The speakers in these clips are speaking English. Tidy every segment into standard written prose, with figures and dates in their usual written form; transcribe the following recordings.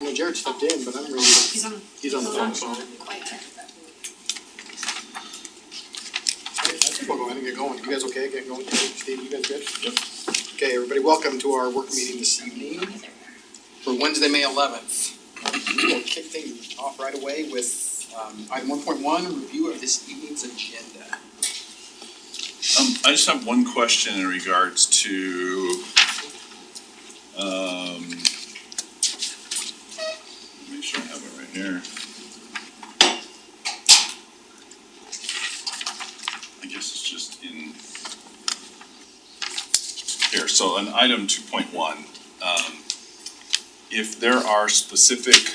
No, Jared stepped in, but I'm ready to. He's on the phone. So. We'll go ahead and get going. You guys okay? Getting going? Steve, you guys good? Yep. Okay, everybody, welcome to our work meeting this evening for Wednesday, May 11th. We will kick things off right away with item 1.1, review of this evening's agenda. I just have one question in regards to make sure I have it right here. I guess it's just in here. So on item 2.1, if there are specific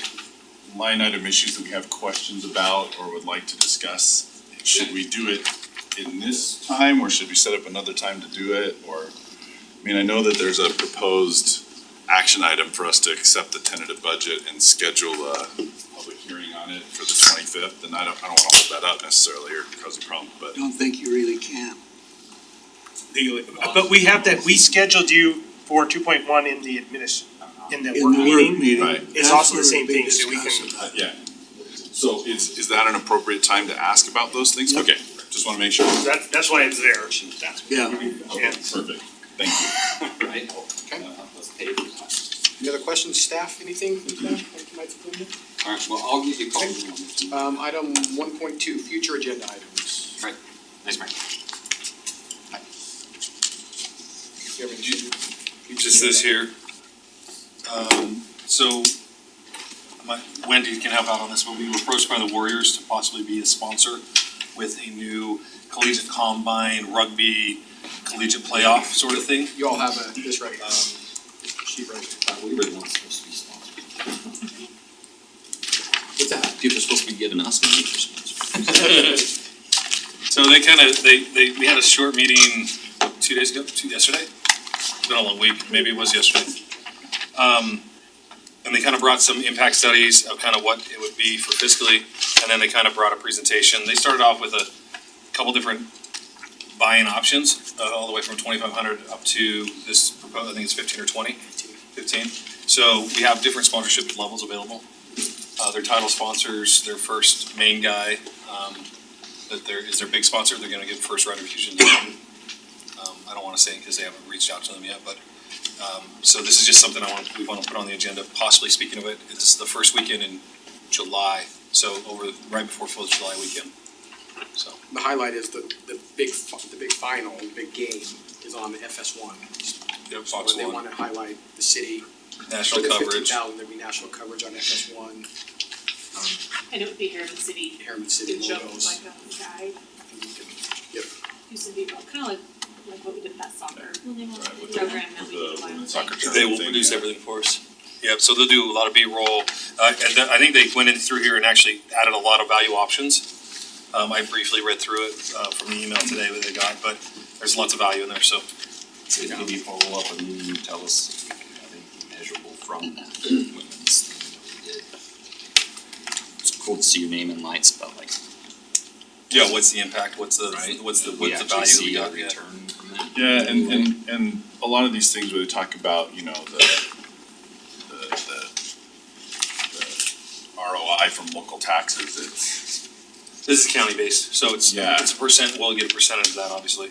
line item issues that we have questions about or would like to discuss, should we do it in this time or should we set up another time to do it? Or, I mean, I know that there's a proposed action item for us to accept the tentative budget and schedule a public hearing on it for the 25th, and I don't want to hold that up necessarily or cause a problem, but. I don't think you really can. But we have that, we scheduled you for 2.1 in the work meeting. Right. It's also the same thing, so we can. Yeah. So is that an appropriate time to ask about those things? Okay, just want to make sure. That's why it's there. Yeah. Okay, perfect. Thank you. Right. Okay. Any other questions, staff? Anything from staff? Alright, well, I'll give you a call. Item 1.2, future agenda items. Right, nice, Mike. You have any- Just this here. So, Wendy can help out on this, but we were approached by the Warriors to possibly be a sponsor with a new collegiate combine, rugby, collegiate playoff sort of thing. You all have this right. Sheet right. We were the ones supposed to be sponsored. What's that? People are supposed to be giving us money for sponsors. So we had a short meeting 2 days ago, yesterday. It's been a long week, maybe it was yesterday. And they kind of brought some impact studies of kind of what it would be for fiscally, and then they kind of brought a presentation. They started off with a couple different buy-in options, all the way from 2,500 up to this proposed, I think it's 15 or 20. 15. So we have different sponsorship levels available. Their title sponsors, their first main guy, that is their big sponsor. They're going to get first right of refusal. I don't want to say it because they haven't reached out to them yet, but so this is just something we want to put on the agenda. Possibly, speaking of it, it's the first weekend in July, so right before 4th of July weekend. So The highlight is the big final, the big game is on the FS1. Yep, So Fox they 1. want to highlight the city. National For the coverage. 15,000, there'd be national coverage on FS1. And it would be Harriman City. Harriman City Good show, logos. like a guide. Yep. Used to be kind of like what we did with that soccer Right, with program that we did a while the ago. soccer They tournament will thing, produce yeah. everything for us. Yep, so they'll do a lot of B-roll. And then I think they went in through here and actually added a lot of value options. I briefly read through it from the email today that they got, but there's lots of value in there, so. So maybe follow up and you tell us if we can have anything measurable from that women's thing that we did. It's cool to see your name in lights, but like. Yeah, what's the impact? What's the Right? value that we see a got? Yeah. return from that. Yeah, and a lot of these things where they talk about, the ROI from local taxes, This is county based, so it's Yeah. a percent, we'll get a percentage of that, obviously.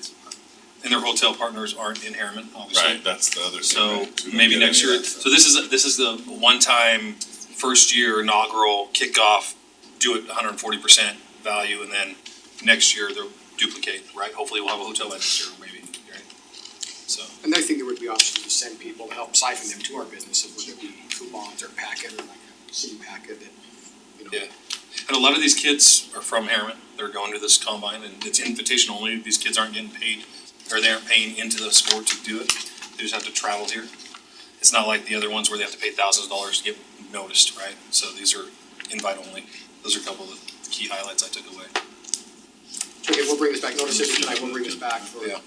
And their hotel partners aren't in Harriman, obviously. right, that's the other thing. So right? We don't maybe get next any year, of that. so this is the one-time, first year inaugural kickoff, do it 140% value, and then next year they'll duplicate, right? Hopefully we'll have a hotel by next year, maybe, right? So, And I think there would be options to send people to help siphon them to our businesses, whether it be coupons or packet or like a city packet that, yeah. And a lot of these kids are from Harriman, they're going to this combine, and it's invitation only, these kids aren't getting paid, or they aren't paying into the sport to do it, they just have to travel here. It's not like the other ones where they have to pay thousands of dollars to get noticed, right? So these are invite only, those are a couple of the key highlights I took away. okay, we'll bring this back. No decision tonight, we'll bring this back for, Yeah.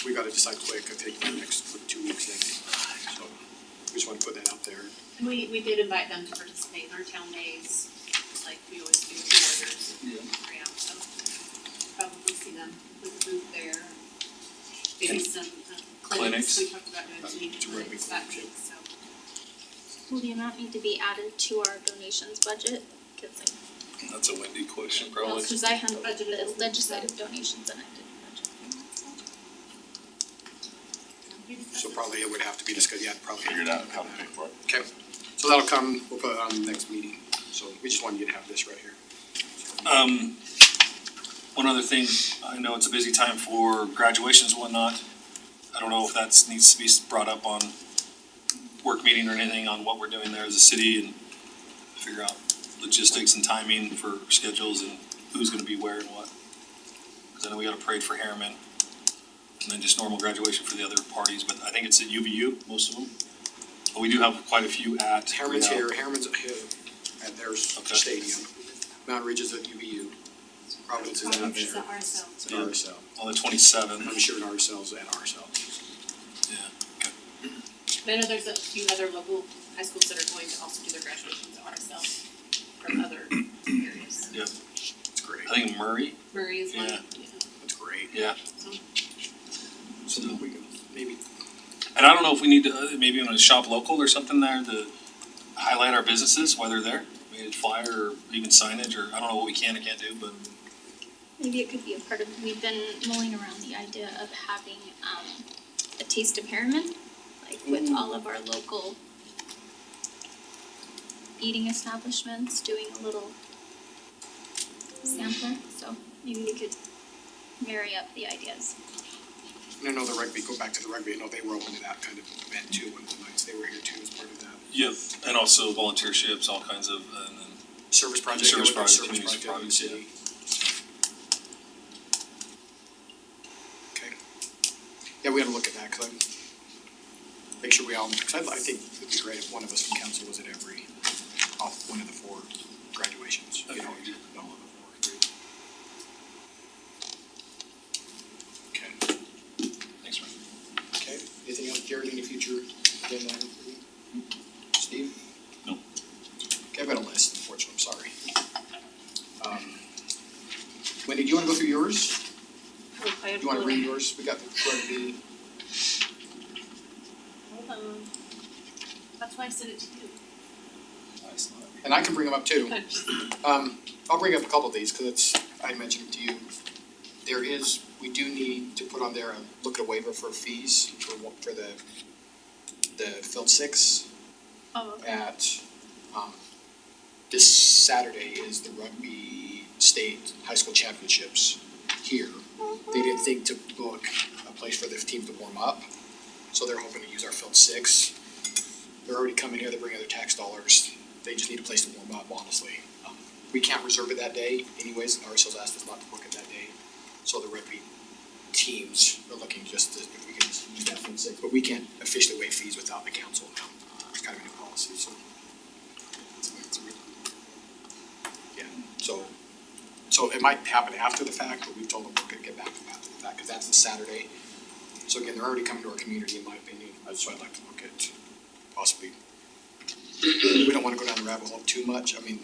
we gotta decide quick. I think the next 2 weeks in. So we just want to put that out there. And we did invite them to participate in our town days, just like we always do with the Warriors. Yeah, so probably see them with the booth there. Maybe some clinics, Clinics. we talked about doing some Right. clinics that week, so. Will the amount need to be added to our donations budget? That's a Wendy question, Well, probably. cause I handle the legislative donations and I didn't budget. So probably it would have to be discussed, yeah, probably. Figured out how to pay for it. Okay, so that'll come, we'll put it on the next meeting, so we just wanted you to have this right here. One other thing, I know it's a busy time for graduations and whatnot. I don't know if that needs to be brought up on work meeting or anything on what we're doing there as a city and figure out logistics and timing for schedules and who's gonna be where and what. Cause I know we got a parade for Harriman and then just normal graduation for the other parties, but I think it's at UVU, most of them. But we do have quite a few at. Harriman's here, Harriman's here at their Okay. stadium. Mount Ridge is at UVU. Providence is out there. It's the RSL. It's at RSL. On the 27th. I'm sure RSL's at RSL. Yeah. But I know there's a few other local high schools that are going to also do their graduations at RSL from other areas. Yeah. It's great. I think Murray. Murray is one, Yeah. That's great. Yeah. So, So we can maybe, And I don't know if we need to, maybe I'm gonna shop local or something there to highlight our businesses while they're there. Maybe a flyer or even signage, or I don't know what we can and can't do, but Maybe it could be a part of, we've been mulling around the idea of having, a taste of Harriman, like with all of our local eating establishments, doing a little sampler, so maybe we could marry up the ideas. and I know the rugby, go back to the rugby, I know they were open to that kind of event too, one of the nights they were here too as part of that. yeah, and also volunteerships, all kinds of, and then Service project, Service yeah, we got project, service community project in the projects, yeah. city. Okay. Yeah, we gotta look at that, cause I'm, make sure we all, cause I think it'd be great if one of us from council was at every, off one of the 4 graduations, you know, all of the 4. Okay, thanks, man. okay, anything else, Jared, any future agenda item for you? Steve? No. Okay, I've got a list, unfortunately, I'm sorry. Wendy, do you wanna go through yours? I had Do you wanna one. read yours? We got the rugby. Hold on. That's why I sent it to you. And I can bring them up too. I'll bring up a couple of these, cause it's, I mentioned them to you. We do need to put on there a look at a waiver for fees for the Field 6 Oh, okay. at, this Saturday is the rugby state high school championships here. They didn't think to book a place for their teams to warm up, so they're hoping to use our Field 6. They're already coming here, they're bringing their tax dollars, they just need a place to warm up, honestly. We can't reserve it that day anyways, and RSL's asked us not to book it that day. So the rugby teams are looking just to, if we can just use that Field 6, but we can't officially waive fees without the council now. It's kind of a new policy, so. Yeah, so it might happen after the fact, but we've told them we're gonna get back to them after the fact, cause that's a Saturday. So again, they're already coming to our community, in my opinion, so I'd like to look at possibly, we don't wanna go down the rabbit hole too much, I mean,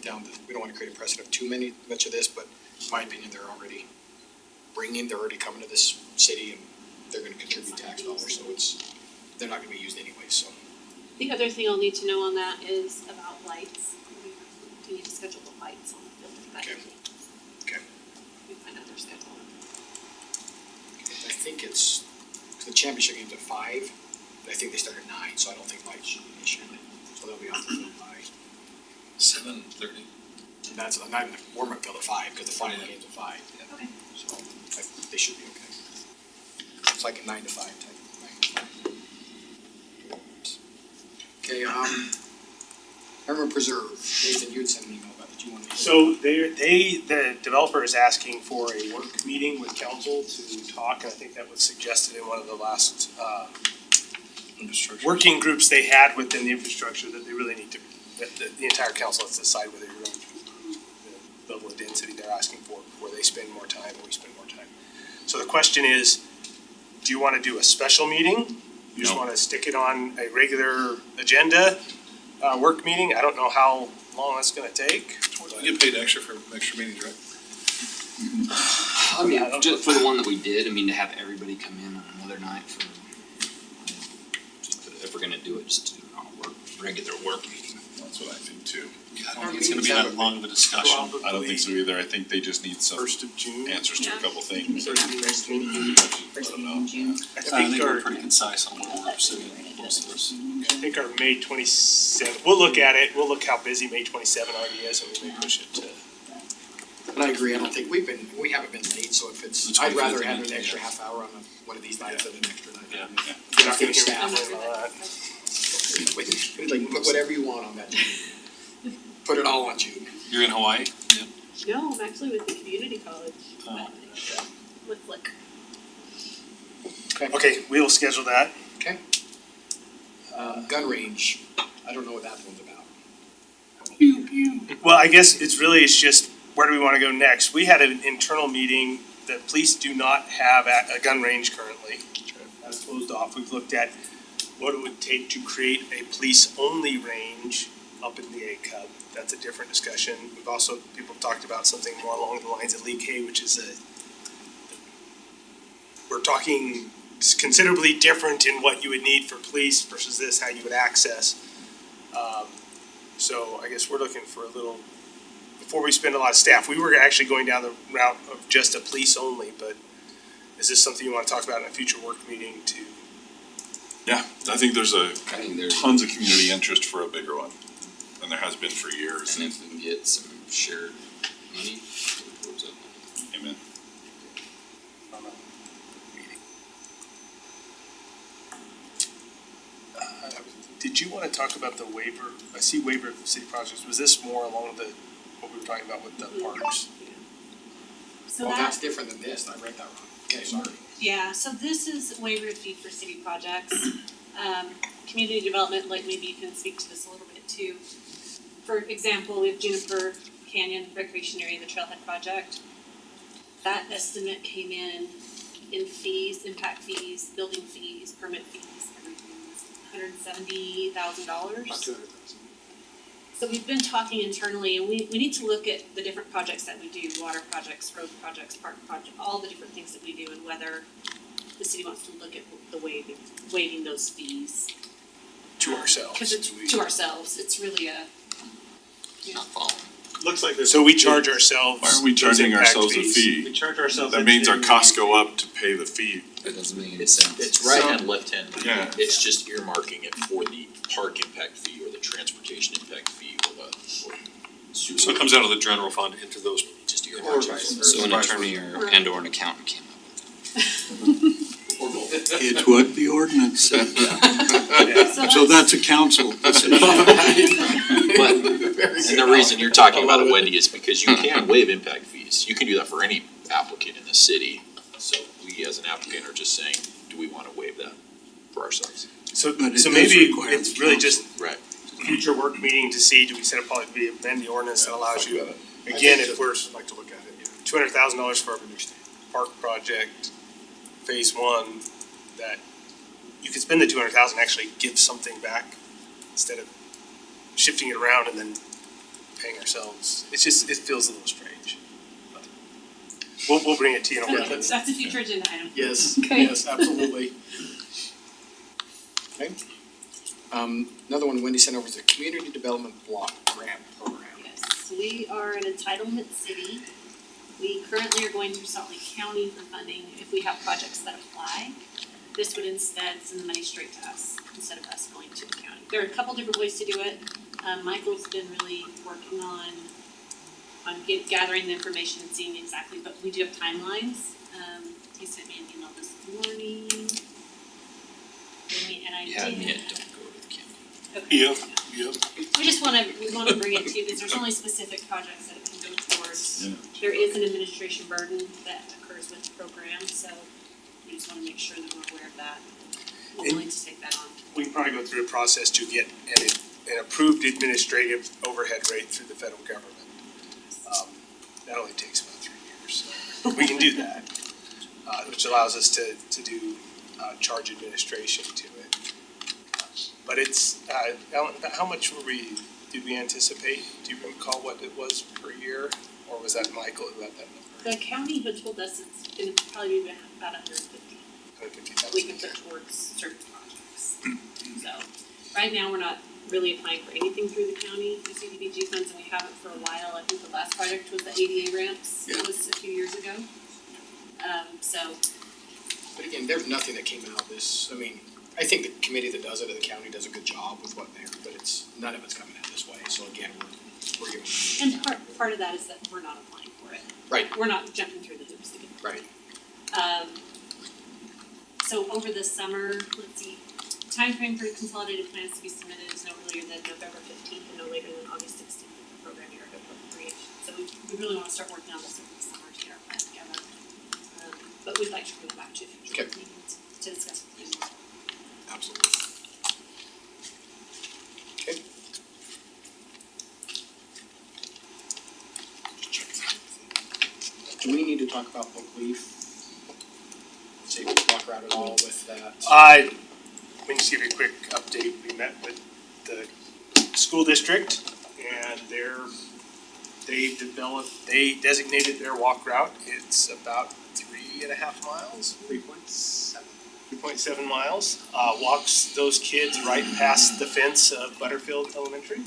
we don't wanna create a precedent of much of this, but in my opinion, they're already coming to this city and they're gonna contribute tax dollars, so they're not gonna be used anyway, so. The other thing I'll need to know on that is about lights. We need to schedule the lights on the field. Okay. Okay. We find out their schedule. I think it's, cause the championship game's at 5, I think they start at 9, so I don't think lights should be an issue. So they'll be off the field by, 7:30. and that's not even a warm-up field at 5, cause the final game's at 5. Okay. So they should be okay. It's like a 9 to 5 type of thing. Okay, Harriman Preserve, Nathan, you had sent an email about that, you wanted to. So the developer is asking for a work meeting with council to talk, and I think that was suggested in one of the last, Infrastructure. working groups they had within the infrastructure, that they really need to, that the entire council has to decide whether you're going to approve the level of density they're asking for before they spend more time or we spend more time. So the question is, do you wanna do a special meeting? You just No. wanna stick it on a regular agenda, work meeting? I don't know how long that's gonna take. You get paid extra for extra meetings, right? I mean, just for the one that we did, I mean, to have everybody come in on another night for, if we're gonna do it, just to do it on a regular work meeting. That's what I think too. I don't think it's gonna be that long of a discussion. I don't think so either. I think they just need some First of June. answers to a Yeah. couple things. First meeting in June. I I think think our, we're pretty concise on where we're sitting, most of us. I think our May 27th, we'll look at it, we'll look how busy May 27 already is, and we may push it to. But I agree, I don't think we haven't been late, so if it's, The I'd 25th, rather have an yeah. extra half hour on one of these nights than an extra night. Yeah. You're not gonna hear Staff. me complain about that. Like, put whatever you want on that June. Put it all on June. You're in Hawaii? No, I'm actually with the community college. Oh. With Flick. Okay, we will schedule that. Gun range, I don't know what that one's about. Well, I guess it's just, where do we wanna go next? We had an internal meeting, the police do not have a gun range currently. That's closed off. We've looked at what it would take to create a police-only range up in the A Cub. That's a different discussion. We've also, people have talked about something more along the lines of Lee K, which is we're talking considerably different in what you would need for police versus this, how you would access. So I guess we're looking for a little, before we spend a lot of staff, we were actually going down the route of just a police only, but is this something you wanna talk about in a future work meeting to? Yeah, I think there's I think there's, tons of community interest for a bigger one, and there has been for years. and if we can get some shared money towards it. Amen. Did you wanna talk about the waiver? I see waiver of city projects. Was this more along the, what we were talking about with the parks? So Well, that, that's different than this, I read that wrong. Okay, sorry. yeah, so this is waiver of fee for city projects. Community development, like maybe you can speak to this a little bit too. For example, we have Juniper Canyon Recreation Area, the Trailhead Project. That estimate came in fees, impact fees, building fees, permit fees, everything was $170,000. About 200,000. So we've been talking internally, and we need to look at the different projects that we do, water projects, road projects, park projects, all the different things that we do, and whether the city wants to look at the waiving those fees. To ourselves. Cause it's to ourselves, it's really a, Not following. Looks like there's. So we charge ourselves. Why are we those charging impact ourselves a fees. We fee? charge ourselves. That means our into- costs go up to pay the fee. That doesn't make any sense. It's right So- on left hand. Yeah. It's just earmarking it for the park impact fee or the transportation impact fee or the sewer. So it comes out of the general fund into those. Just Or earmark vice it. versa. So an attorney or and or an accountant came up with that. It's what the ordinance says. so that's a council decision. But, and the reason you're talking about it, Wendy, is because you can waive impact fees. You can do that for any applicant in the city. So we as an applicant are just saying, do we wanna waive that for ourselves? So, But it so does maybe require it's the really council. just Right. future work meeting to see, do we set up, we amend the ordinance that allows you, again, think if we're I'd like to look at it, yeah. $200,000 for a park project, phase one, that you could spend the 200,000, actually give something back instead of shifting it around and then paying ourselves. It's just, it feels a little strange. But We'll bring it to you. okay, so that's a future agenda item. Yes, Okay. yes, absolutely. Okay. Another one Wendy sent over is the Community Development Block Grant Program. Yes, we are an entitlement city. We currently are going through Salt Lake County for funding if we have projects that apply. This would instead send the money straight to us instead of us going to the county. There are a couple different ways to do it. Michael's been really working on gathering the information and seeing exactly, but we do have timelines. He sent me an email this morning. And I Yeah, did. yeah, don't go to the county. Okay. Yep. We wanna bring it to you because there's only specific projects that it can go towards. Yeah. There is an administration burden that occurs with the program, so we just wanna make sure that we're aware of that. We're willing to take that on. We can probably go through a process to get an approved administrative overhead rate through the federal government. That only takes about 3 years. We can do that, which allows us to do charge administration to it. But it's, Ellen, how much did we anticipate? Do you recall what it was per year? Or was that Michael who had that number? The county had told us it's gonna probably be about 150 that we can put towards certain projects. So, right now, we're not really applying for anything through the county, the CDBG funds, and we haven't for a while. I think the last project was the ADA ramps, it was a few years ago. So, But again, there's nothing that came out of this, I mean, I think the committee that does it at the county does a good job with what they're, but it's, none of it's coming out this way, so again, we're giving. and part of that is that we're not applying for it. Right. We're not jumping through the hoops to get it. Right. So over the summer, let's see, timeframe for consolidated plans to be submitted is no earlier than November 15th and no later than August 16th for the program year of appropriation. So we really wanna start working on this over the summer to get our plan together. But we'd like to bring it back to future Okay. meetings to discuss with you. Absolutely. Okay. Do we need to talk about Oak Leaf? See if we can walk around at all with that. Let me just give you a quick update. We met with the school district and they designated their walk route. It's about 3.5 miles. 3.7 miles. Walks those kids right past the fence of Butterfield Elementary.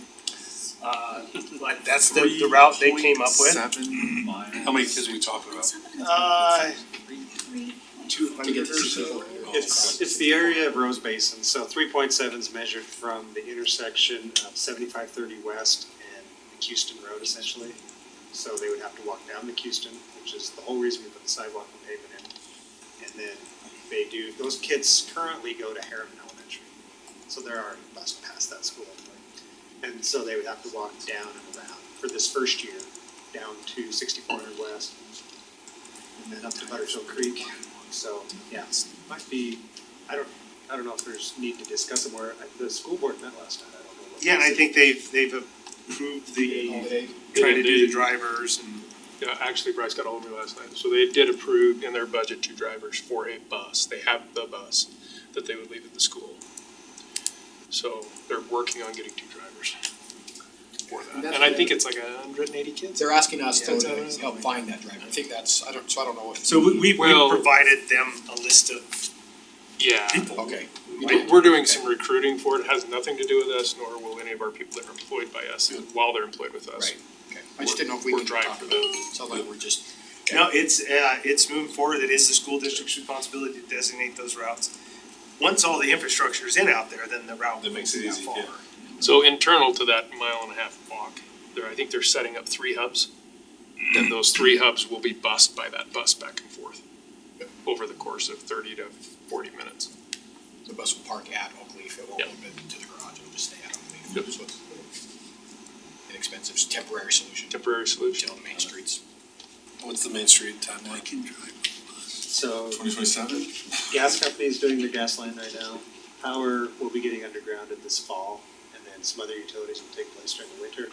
But that's the route they came up with. 7 miles. How many kids are we talking about? 200 or so. It's the area of Rose Basin, so 3.7 is measured from the intersection of 7530 West and Houston Road essentially. So they would have to walk down the Houston, which is the whole reason we put the sidewalk and pavement in. And then those kids currently go to Harriman Elementary. So they're already bused past that school anyway. And so they would have to walk down and around for this first year, down to 6400 West. And then up to Butterfield Creek. So, yeah, might be, I don't know if there's need to discuss it more. The school board met last night, I don't know. Yeah, and I think they've approved trying to do the drivers and. Yeah, actually Bryce got ahold of me last night, so they did approve in their budget 2 drivers for a bus. They have the bus that they would leave at the school. So they're working on getting 2 drivers for that. And I think it's like 180 kids. They're asking us to Yeah. help find that driver. I think that's, I don't know what. So we Well- provided them a list of Yeah. people. Okay. We're doing some recruiting for it. It has nothing to do with us, nor will any of our people that are employed by us while they're employed with us. Right, okay. I just didn't know if we We're could driving talk for about them. it. Sounds like we're just. No, it's moving forward. It is the school district's responsibility to designate those routes. Once all the infrastructure is in out there, then the route That makes won't be it that easy, far. yeah. So internal to that 1.5 mile walk, I think they're setting up 3 hubs. And those 3 hubs will be bused by that bus back and forth over the course of 30 to 40 minutes. The bus will park at Oak Leaf, it won't Yep. move it to the garage, it'll just stay at Oak Leaf. Yep. So it's inexpensive, temporary solution. Temporary solution. Till the main streets. What's the Main Street timeline? So 2027? gas company's doing their gas line right now. Power will be getting underground in this fall, and then some other utilities will take place during the winter.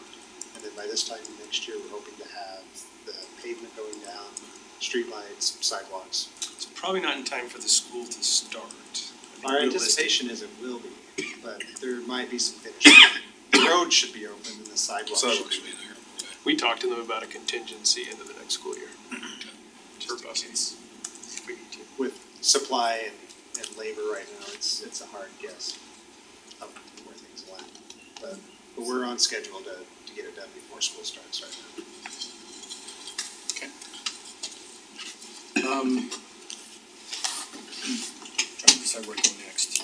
And then by this time next year, we're hoping to have the pavement going down, streetlights, sidewalks. It's probably not in time for the school to start. Our anticipation is it will be, but there might be some finishing. The road should be open and the sidewalks should be. We talked to them about a contingency into the next school year. For buses. If we need to. With supply and labor right now, it's a hard guess of where things will end. But we're on schedule to get it done before school starts right now. Trying to decide where to go next.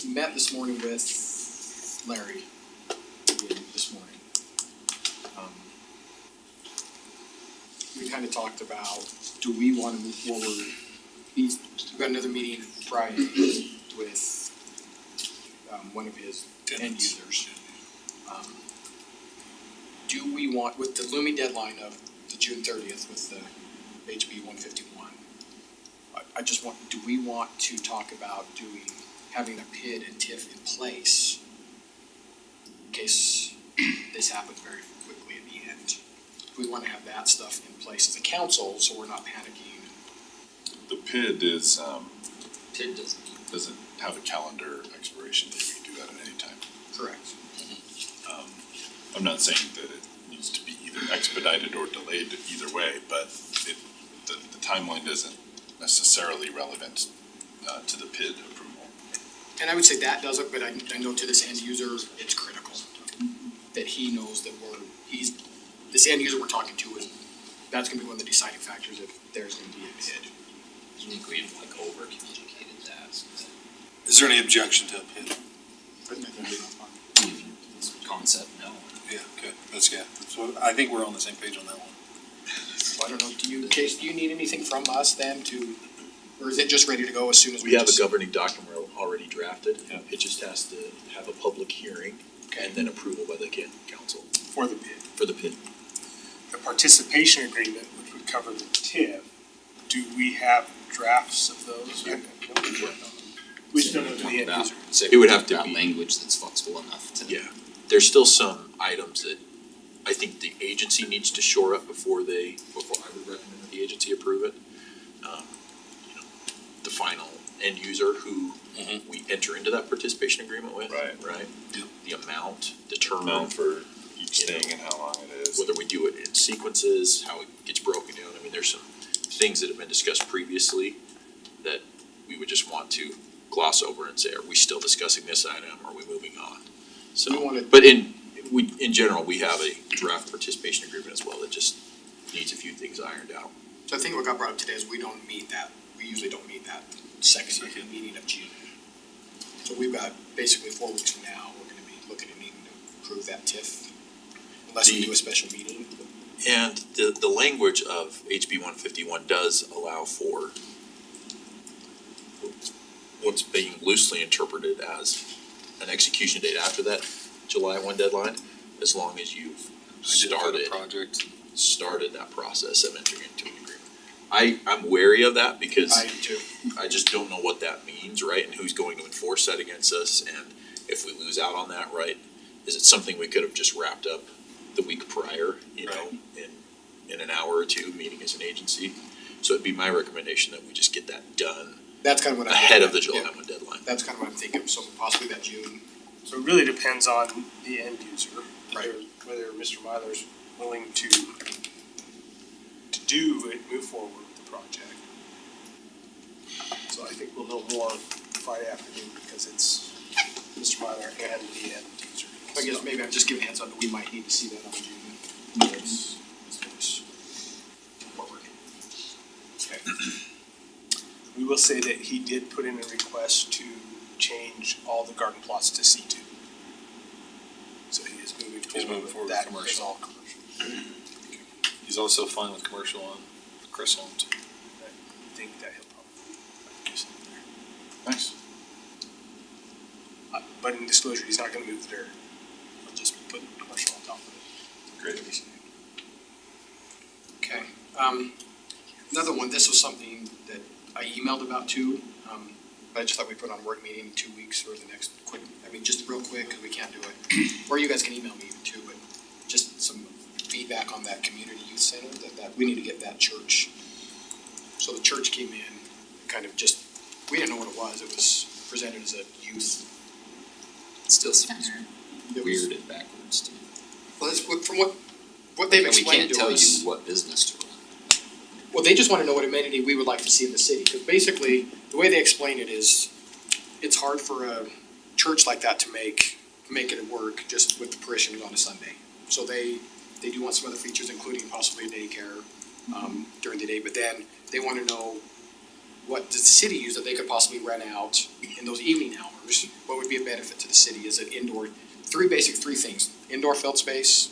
Met this morning with Larry, again, this morning. We kind of talked about, do we want to move forward? We've got another meeting Friday with, one of his end users. Do we want, with the looming deadline of the June 30th with the HB 151, I just want, do we want to talk about having a PID and TIF in place in case this happens very quickly at the end? Do we want to have that stuff in place as a council so we're not panicking? The PID is, PID doesn't have a calendar expiration date, we can do that at any time. Correct. I'm not saying that it needs to be either expedited or delayed either way, but the timeline isn't necessarily relevant to the PID approval. And I would say that does it, but I know to this end user, it's critical that he knows that this end user we're talking to that's gonna be one of the deciding factors if there's gonna be a bid. I think we've like over communicated that. Is there any objection to it? Concept, no. Yeah, okay, so I think we're on the same page on that one. I don't know, Case, do you need anything from us then or is it just ready to go as soon as We have a just- governing document already drafted. It just has to have a public hearing and then approval by the council For the bid. for the bid. The participation agreement, which would cover the TIF, do we have drafts of those? We still know to the end user. It would have to be- language that's flexible enough to. Yeah, there's still some items that I think the agency needs to shore up before I would recommend that the agency approve it. You know, the final end user who we enter into that participation agreement with, right? Yep. The amount, the term. Amount for each thing and how long it is. Whether we do it in sequences, how it gets broken down. I mean, there's some things that have been discussed previously that we would just want to gloss over and say, are we still discussing this item? Are we moving on? We So, wanted- but in general, we have a draft participation agreement as well that just needs a few things ironed out. So I think what got brought up today is we usually don't meet that second meeting of June. So we've got basically 4 weeks from now, we're gonna be looking at needing to approve that TIF. Unless we do a special meeting. And the language of HB 151 does allow for what's being loosely interpreted as an execution date after that July 1 deadline, as long as you've started that process of entering into an agreement. I'm wary of that because I do too. I just don't know what that means, right? And who's going to enforce that against us? And if we lose out on that, right, is it something we could have just wrapped up the week prior, you know, in an hour or two, meeting as an agency? So it'd be my recommendation that we just get that done That's kind of what I'm. ahead of the thinking. July 1 deadline. That's kind of what I'm thinking, so possibly that June. So it really depends on the end user, Right. whether Mr. Myler's willing to do it, move forward with the project. So I think we'll know more Friday afternoon because it's Mr. Myler and the end user. I guess maybe I'm just giving a heads up that we might need to see that on June. Yes. Forward. Okay. We will say that he did put in a request to change all the garden plots to C2. So he is moving forward with that. Commercial. It's all commercial. He's also fine with commercial on Chris Holmes. I think that he'll probably do something there. Nice. But in disclosure, he's not gonna move the dirt. He'll just put commercial on top of it. Great. Okay, another one, this was something that I emailed about too, but I just thought we'd put on a work meeting in 2 weeks or the next quick, just real quick, cause we can't do it. Or you guys can email me even too, but just some feedback on that community youth center, that we need to get that church. So the church came in, kind of just, we didn't know what it was presented as a youth. It still seems It was- weird and backwards to me. Well, that's from what they've And we explained can't to tell us. you what business to run. Well, they just wanna know what amenity we would like to see in the city, because basically, the way they explain it is, it's hard for a church like that to make it work just with the parishioners on a Sunday. So they do want some other features, including possibly daycare, during the day, but then they wanna know what does the city use that they could possibly rent out in those evening hours? What would be a benefit to the city? Is it indoor, three things, indoor field space,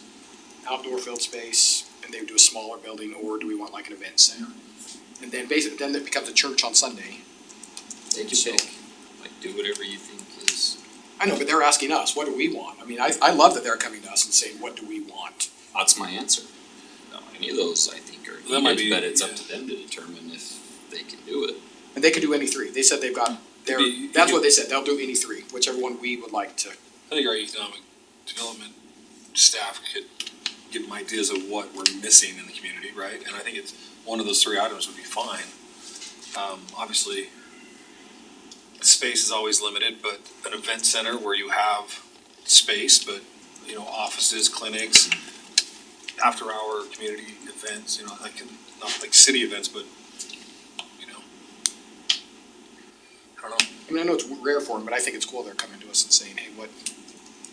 outdoor field space, and they would do a smaller building, or do we want like an event center? And then then it becomes a church on Sunday. They can So- pick, like, do whatever you think is. I know, but they're asking us, what do we want? I mean, I love that they're coming to us and saying, what do we want? That's my answer. No, any of those I think are That might needed, be- but it's up yeah. to them to determine if they can do it. And they could do any three. They said they've got, that's what they said, they'll do any three, whichever one we would like to. I think our economic development staff could give them ideas of what we're missing in the community, right? And I think it's, one of those 3 items would be fine. Obviously, space is always limited, but an event center where you have space, but, you know, offices, clinics, after-hour community events, you know, like, not like city events, but, you know, I don't know. I mean, I know it's rare for them, but I think it's cool they're coming to us and saying, hey,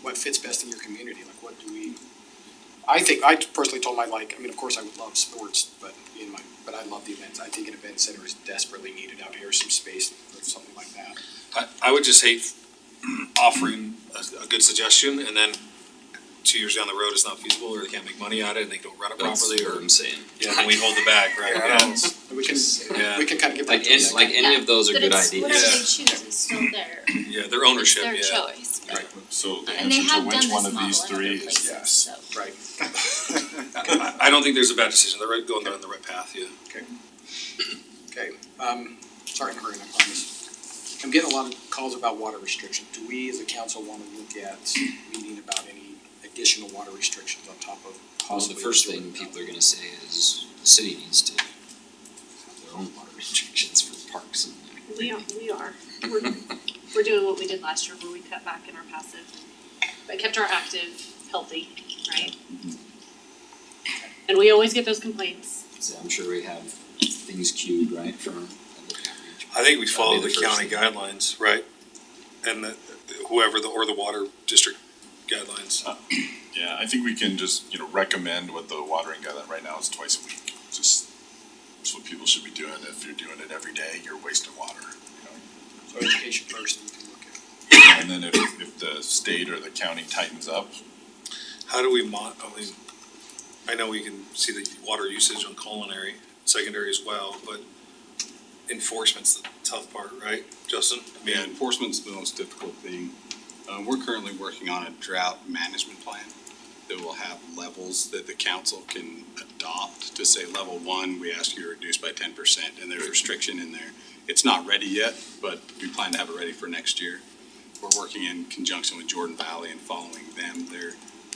what fits best in your community? Like, what do we, I personally told them I mean, of course I would love sports, but I love the events. I think an event center is desperately needed out here, some space or something like that. I would just hate offering a good suggestion and then 2 years down the road it's not feasible or they can't make money at it and they don't run it That's properly what or, I'm saying. yeah, then we hold it back, right? Yeah. We can kind of give that Like, to them. like any of those are But good it's ideas. whatever Yeah. they choose is still their, Yeah, their ownership, yeah. it's their choice, but. Right, so the And they answer to have which done one this of these model in three other is places, yes. so. Right. I don't think there's a bad decision. They're going down the right path, yeah. Okay, sorry I'm hurrying, I promise. I'm getting a lot of calls about water restriction. Do we as a council want to look at meeting about any additional water restrictions on top of Well, possibly? the first thing people are gonna say is the city needs to have their own water restrictions for parks and. We are. We're doing what we did last year where we cut back in our passive, but kept our active healthy, right? And we always get those complaints. So I'm sure we have things queued, right, for public outreach. I think we That'd follow be the the first county thing. guidelines, right? And whoever or the water district guidelines. Yeah, I think we can just, recommend what the watering guideline right now is twice a week. Just, that's what people should be doing. If you're doing it every day, you're wasting water, So education first, and we can look at. And then if the state or the county tightens up, How do we I know we can see the water usage on culinary, secondary as well, but enforcement's the tough part, right, Justin? I mean, Yeah, enforcement's the most difficult thing. We're currently working on a drought management plan that will have levels that the council can adopt to say level 1, we ask you to reduce by 10%, and there's restriction in there. It's not ready yet, but we plan to have it ready for next year. We're working in conjunction with Jordan Valley and following them. They're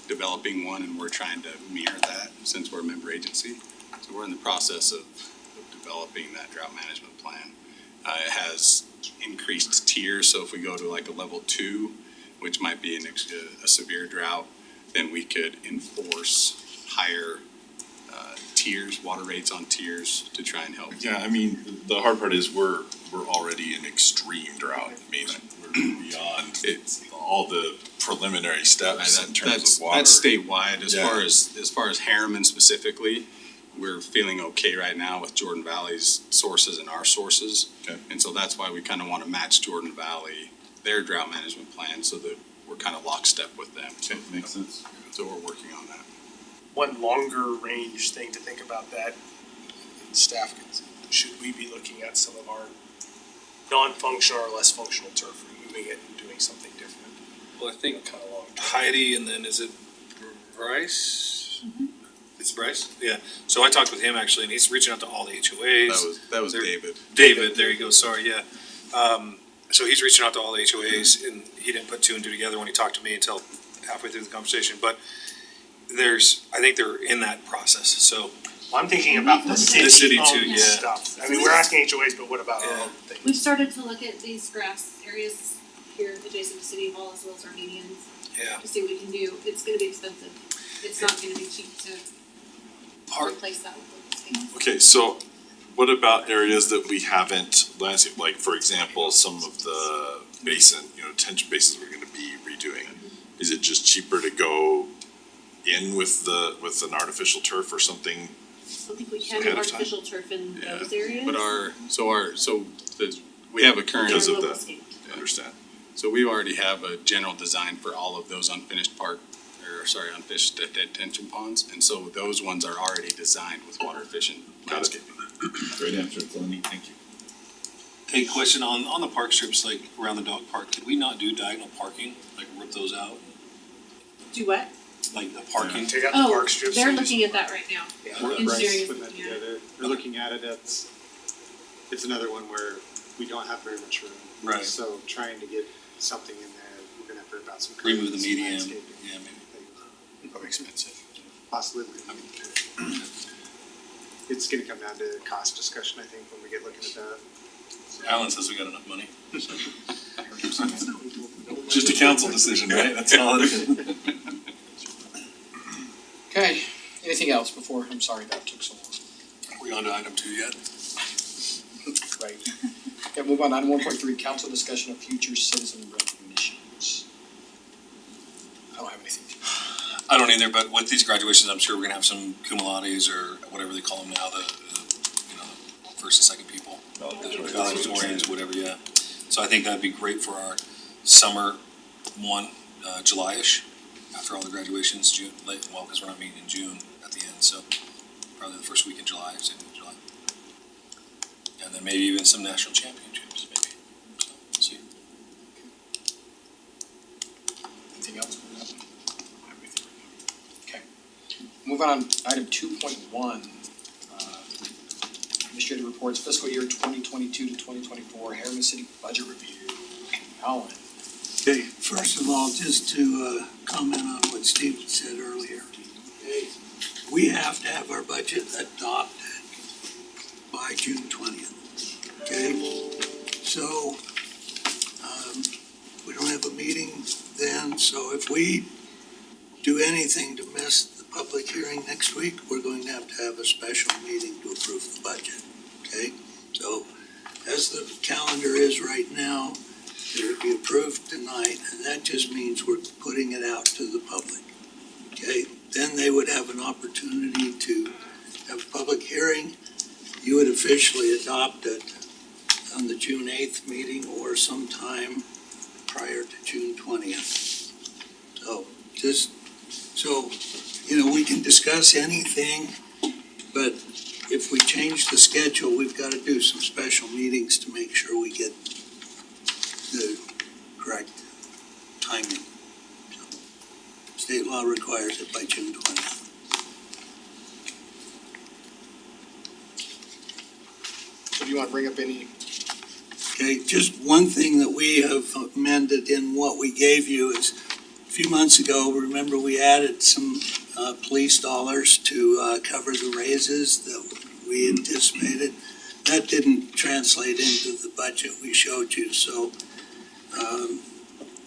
developing one and we're trying to mirror that since we're a member agency. So we're in the process of developing that drought management plan. It has increased tiers, so if we go to like a level 2, which might be a severe drought, then we could enforce higher tiers, water rates on tiers to try and help. yeah, I mean, the hard part is we're already in extreme drought. I mean, we're beyond all the preliminary steps in terms of water. That's statewide. As Yeah. far as Harriman specifically, we're feeling okay right now with Jordan Valley's sources and our sources. Okay. And so that's why we kind of want to match Jordan Valley, their drought management plan, so that we're kind of lockstep with them. Okay, makes sense. So we're working on that. One longer range thing to think about that, staff, should we be looking at some of our non-functional or less functional turf, removing it and doing something different? well, I think Kind of long term. Heidi and then is it Bryce? It's Bryce? Yeah. So I talked with him actually and he's reaching out to all the HOAs. That was There- David. David, there you go, sorry, yeah. So he's reaching out to all the HOAs and he didn't put two and two together when he talked to me until halfway through the conversation, but I think they're in that process, so. Well, I'm thinking about the city city too, owned yeah. stuff. I mean, we're asking HOAs, but what about our Yeah. own things? We've started to look at these grass areas here adjacent to City Hall as well as our medians Yeah. to see what we can do. It's gonna be expensive. It's not gonna be cheap to Part, replace that with space. okay, so what about areas that we haven't landscaped, like for example, some of the basin, detention basins we're gonna be redoing? Is it just cheaper to go in with an artificial turf or something? I don't think we can Ahead do of time. artificial turf in Yeah. those areas. But we have a current, Because of the- Locust-scaped. I understand. so we already have a general design for all of those unfinished unfinished detention ponds. And so those ones are already designed with water efficient Got it. landscaping. Great answer, Tony, thank you. Hey, question on the park strips, like around the dog park, could we not do diagonal parking, like rip those out? Do what? Like the parking? Take out the Oh, park strips. they're and looking at that right now. Yeah. Engineering Bryce is putting that looking at it. together, we're looking at it, it's another one where we don't have very much room. Right. So trying to get something in there, we're gonna have to rip out some. Remove the curves, median, landscaping, yeah, maybe. things. Probably expensive. Possibly, it's gonna come down to cost discussion, I think, when we get looking at that. Alan says we got enough money. Just a council decision, right? That's all it is. Okay, anything else before, I'm sorry that took so long. Are we on to item 2 yet? Right. Okay, move on, item 1.3, council discussion of future citizen recognitions. I don't have anything. I don't either, but with these graduations, I'm sure we're gonna have some cum laudes or whatever they call them now, the first and second people. Valedictorians, whatever, yeah. So I think that'd be great for our summer one, July-ish, after all the graduations, June, late, well, because we're not meeting in June at the end, so probably the first week in July, second week in July. And then maybe even some national championships, maybe, so, we'll see. Anything else? Okay. Move on, item 2.1. Administrative reports fiscal year 2022 to 2024, Harriman City budget review. Alan. Okay, first of all, just to comment on what Steve said earlier. Okay, we have to have our budget adopted by June 20th. Okay, so we don't have a meeting then, so if we do anything to miss the public hearing next week, we're going to have a special meeting to approve the budget. Okay, so as the calendar is right now, it would be approved tonight, and that just means we're putting it out to the public. Okay, then they would have an opportunity to have a public hearing. You would officially adopt it on the June 8th meeting or sometime prior to June 20th. So just, so, we can discuss anything, but if we change the schedule, we've got to do some special meetings to make sure we get the correct timing. So, state law requires it by June 20th. So do you want to bring up any? Okay, just one thing that we have amended in what we gave you is a few months ago, remember we added some police dollars to cover the raises that we anticipated. That didn't translate into the budget we showed you, so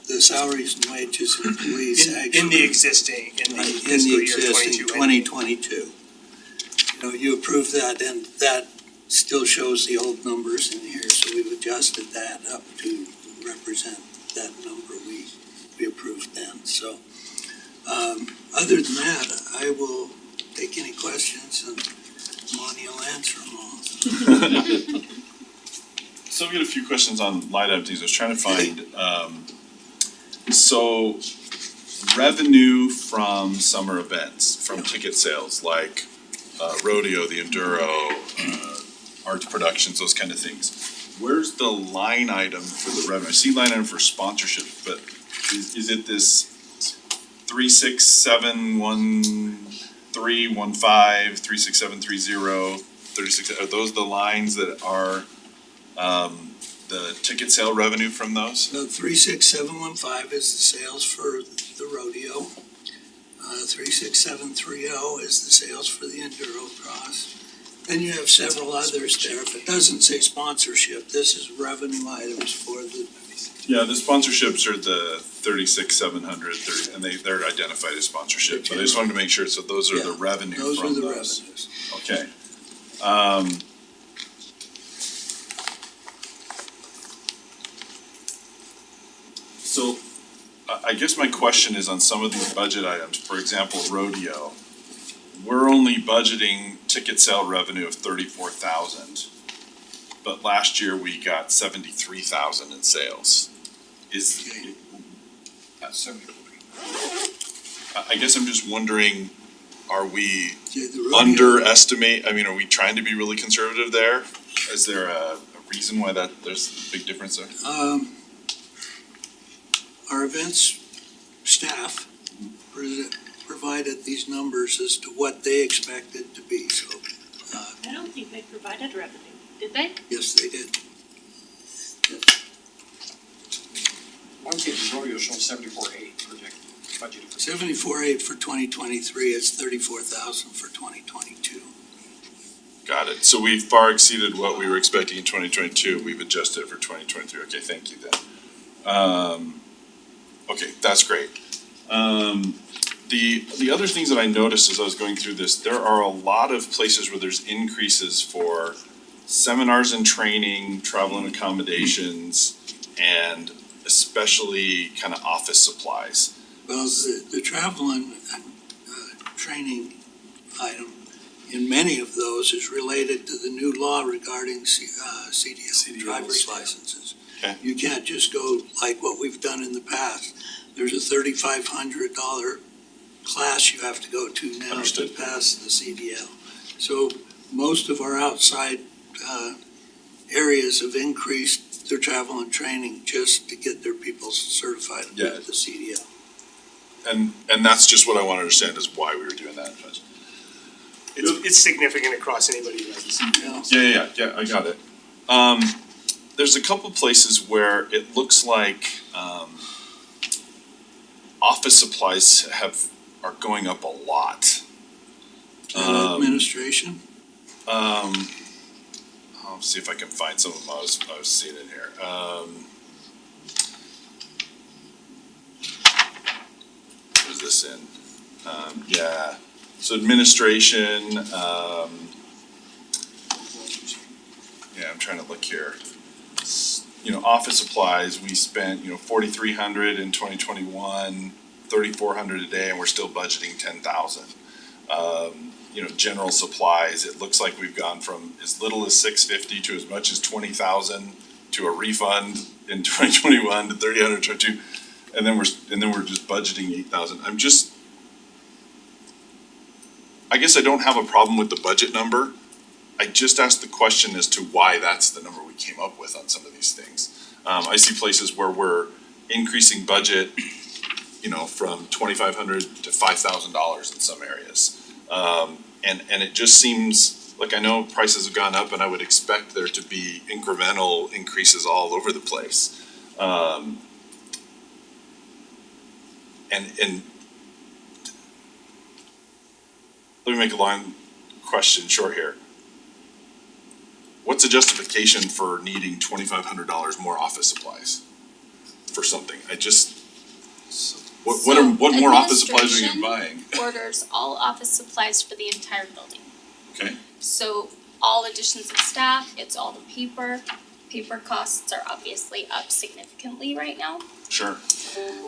the salaries and wages of police actually. In the existing, in the Right, fiscal year 22. 2022. You approved that, and that still shows the old numbers in here, so we've adjusted that up to represent that number we approved then, so. Other than that, I will take any questions and Monty will answer them all. So we got a few questions on line item things. I was trying to find, so revenue from summer events, from ticket sales, like rodeo, the enduro, arts productions, those kind of things. Where's the line item for the revenue? I see line item for sponsorship, but is it this 3671315, 36730, 36? Are those the lines that are the ticket sale revenue from those? So 36715 is the sales for the rodeo. 36730 is the sales for the enduro cross. And you have several others there. If it doesn't say sponsorship, this is revenue items for the. Yeah, the sponsorships are the 36,700, and they're identified as sponsorship, but I just wanted to make sure, so those are the revenue Those from are the those. revenues. Okay. So, I guess my question is on some of these budget items, for example, rodeo. We're only budgeting ticket sale revenue of 34,000, but last year we got 73,000 in sales. That's 74. I guess I'm just wondering, are we Yeah, the rodeo- underestimate, are we trying to be really conservative there? Is there a reason why there's a big difference there? Our events staff provided these numbers as to what they expected to be, so, I don't think they provided revenue, did they? yes, they did. One kid, the rodeo showing 74.8 projected budgeted for. 74.8 for 2023, it's 34,000 for 2022. Got it. So we far exceeded what we were expecting in 2022. We've adjusted it for 2023. Okay, thank you then. Okay, that's great. The other things that I noticed as I was going through this, there are a lot of places where there's increases for seminars and training, travel and accommodations, and especially kind of office supplies. Well, the travel and training item in many of those is related to the new law regarding CDL, driver's licenses. Okay. You can't just go like what we've done in the past. There's a $3,500 class you have to go to now Understood. to pass the CDL. So most of our outside areas have increased their travel and training just to get their people certified Yeah. with the CDL. And that's just what I want to understand is why we were doing that. It's significant across anybody who has a CDL. Yeah, I got it. There's a couple places where it looks like, office supplies are going up a lot. Administration? I'll see if I can find some of them I was seeing in here. What is this in? Yeah, so administration, yeah, I'm trying to look here. Office supplies, we spent, $4,300 in 2021, $3,400 a day, and we're still budgeting 10,000. General supplies, it looks like we've gone from as little as $650 to as much as 20,000 to a refund in 2021 to 3,022, and then we're just budgeting 8,000. I guess I don't have a problem with the budget number. I just asked the question as to why that's the number we came up with on some of these things. I see places where we're increasing budget, from $2,500 to $5,000 in some areas. And it just seems like, I know prices have gone up and I would expect there to be incremental increases all over the place. And let me make a long question short here. What's the justification for needing $2,500 more office supplies for something? What more office supplies are you buying? Orders all office supplies for the entire building. Okay. So all additions of staff, it's all the paper. Paper costs are obviously up significantly right now. Sure.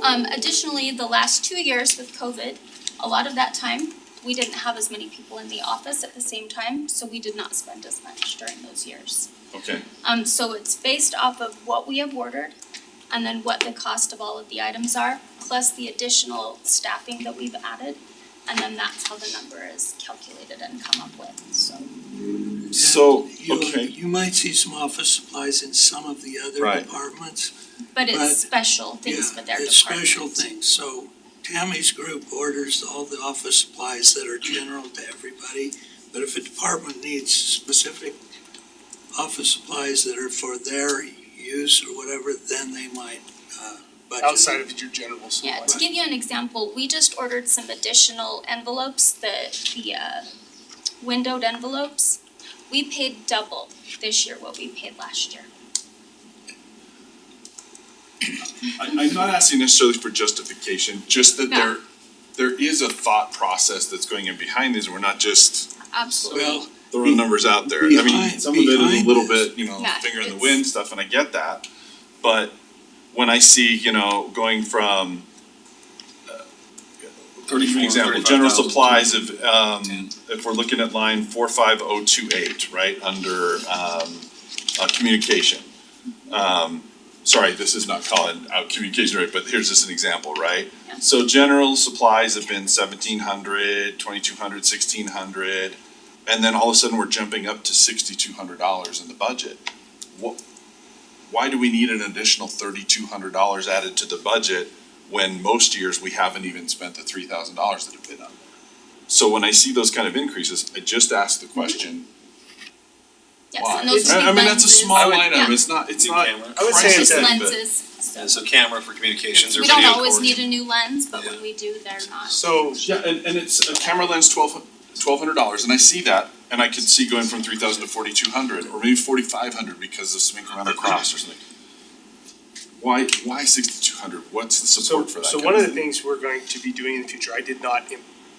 Additionally, the last 2 years with COVID, a lot of that time, we didn't have as many people in the office at the same time, so we did not spend as much during those years. Okay. So it's based off of what we have ordered and then what the cost of all of the items are, plus the additional staffing that we've added. And then that's how the number is calculated and come up with, so. So, And you might see some office supplies in some of the other Right. departments. But it's But- special things for their department. It's special things, so Tammy's group orders all the office supplies that are general to everybody. But if a department needs specific office supplies that are for their use or whatever, then they might budget. Outside of your general Yeah, supplies. to give you an example, we just ordered some additional envelopes, the windowed envelopes. We paid double this year what we paid last year. I'm not asking necessarily for justification, just that No. there is a thought process that's going in behind these, and we're not just Absolutely. Well, throwing numbers out there. I mean, Behind- some of it is a behind little this- bit, Yeah, finger in the it's- wind stuff, and I get that. But when I see, going from, for example, general supplies, if we're looking at line 45028, right, under, communication. Sorry, this is not calling out communication rate, but here's just an example, right? Yeah. So general supplies have been 1,700, 2,200, 1,600, and then all of a sudden we're jumping up to $6,200 in the budget. Why do we need an additional $3,200 added to the budget when most years we haven't even spent the $3,000 that have been on there? So when I see those kind of increases, I just ask the question, Yes, why? and those would be I mean, that's a lenses. small line item, Yeah. it's not I would say crazy it's big, a- but- Lenses, so. So camera for communications or We video don't always recording. need a new lens, but Yeah. when we do, they're not. So, Yeah, and it's a camera lens $1,200, and I see that, and I could see going from 3,000 to 4,200, or maybe 4,500 because of some incremental cost or something. Why 6,200? What's the support for that? so kind one of the thing? things we're going to be doing in the future, I did not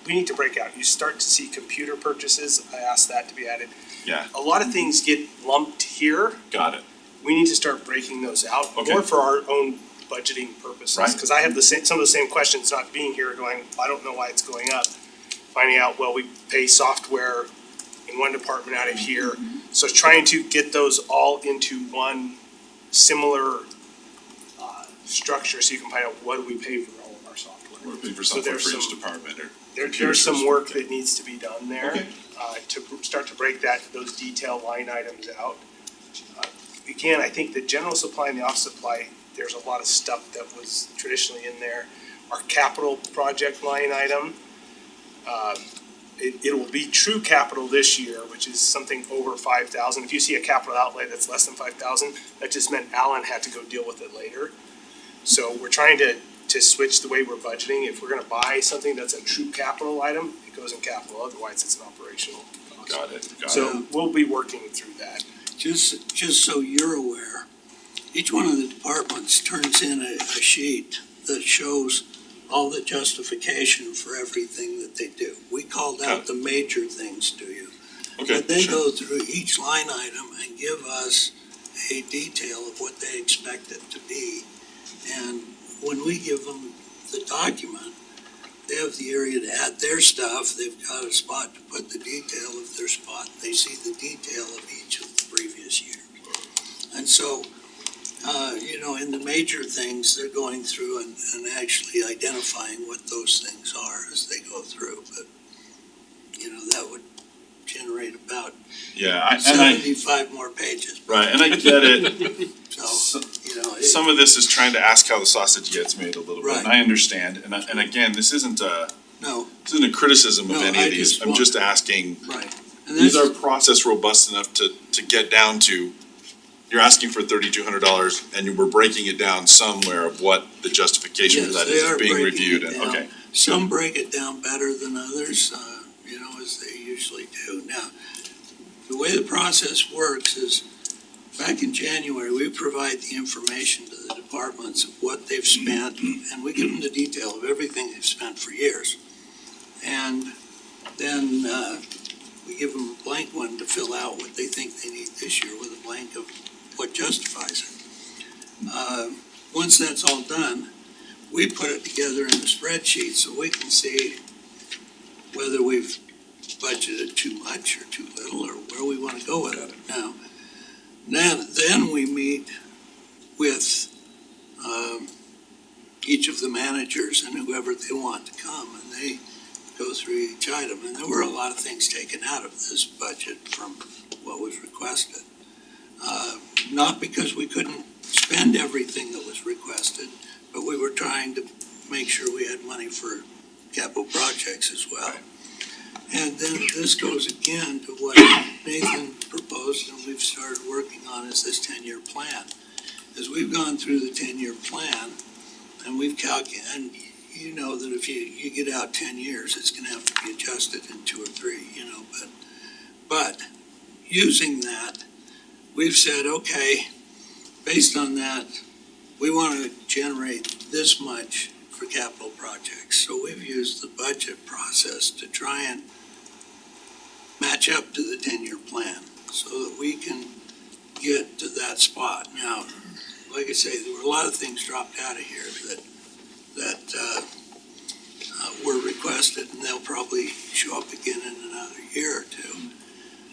we need to break out. You start to see computer purchases, I asked that to be added. Yeah, A lot of things get lumped here. got it. We need to start breaking those out, Okay. more for our own budgeting purposes. Right. Cause I have some of the same questions, not being here, going, I don't know why it's going up. Finding out, well, we pay software in one department out of here. So trying to get those all into one similar, structure, so you can find out what do we pay for all of our software. We're paying for So software there's for each some- department or. There's some work that needs to be done there. Okay. To start to break those detail line items out. Again, I think the general supply and the office supply, there's a lot of stuff that was traditionally in there. Our capital project line item, it will be true capital this year, which is something over 5,000. If you see a capital outlay that's less than 5,000, that just meant Alan had to go deal with it later. So we're trying to switch the way we're budgeting. If we're gonna buy something that's a true capital item, it goes in capital, otherwise it's an operational cost. Got it. So we'll be working through that. Just so you're aware, each one of the departments turns in a sheet that shows all the justification for everything that they do. We called Got out it. the major things to you. Okay, But they sure. go through each line item and give us a detail of what they expect it to be. And when we give them the document, they have the area to add their stuff, they've got a spot to put the detail of their spot, they see the detail of each of the previous year. And so, in the major things, they're going through and actually identifying what those things are as they go through, but, that would generate about Yeah, 75 more pages. right, and I get it. So, Some of this is trying to ask how the sausage gets made a little bit, and Right. I understand, and again, this isn't a no, criticism of No, any I of these, just I'm want- just asking, right. And is that's, our process robust enough to get down to, you're asking for $3,200, and we're breaking it down somewhere of what the justification for Yes, that they is are being breaking reviewed, it and, down. okay. some break it down better than others, as they usually do. Now, the way the process works is, back in January, we provide the information to the departments of what they've spent, and we give them the detail of everything they've spent for years. And then, we give them a blank one to fill out what they think they need this year with a blank of what justifies it. Once that's all done, we put it together in a spreadsheet so we can see whether we've budgeted too much or too little or where we want to go with it. Now, then we meet with each of the managers and whoever they want to come, and they go through each item. And there were a lot of things taken out of this budget from what was requested. Not because we couldn't spend everything that was requested, but we were trying to make sure we had money for capital projects as well. And then this goes again to what Nathan proposed and we've started working on, is this 10-year plan. As we've gone through the 10-year plan and we've calculated, and you know that if you get out 10 years, it's gonna have to be adjusted in 2 or 3, but using that, we've said, okay, based on that, we want to generate this much for capital projects. So we've used the budget process to try and match up to the 10-year plan so that we can get to that spot. Now, like I say, there were a lot of things dropped out of here that were requested, and they'll probably show up again in another year or two.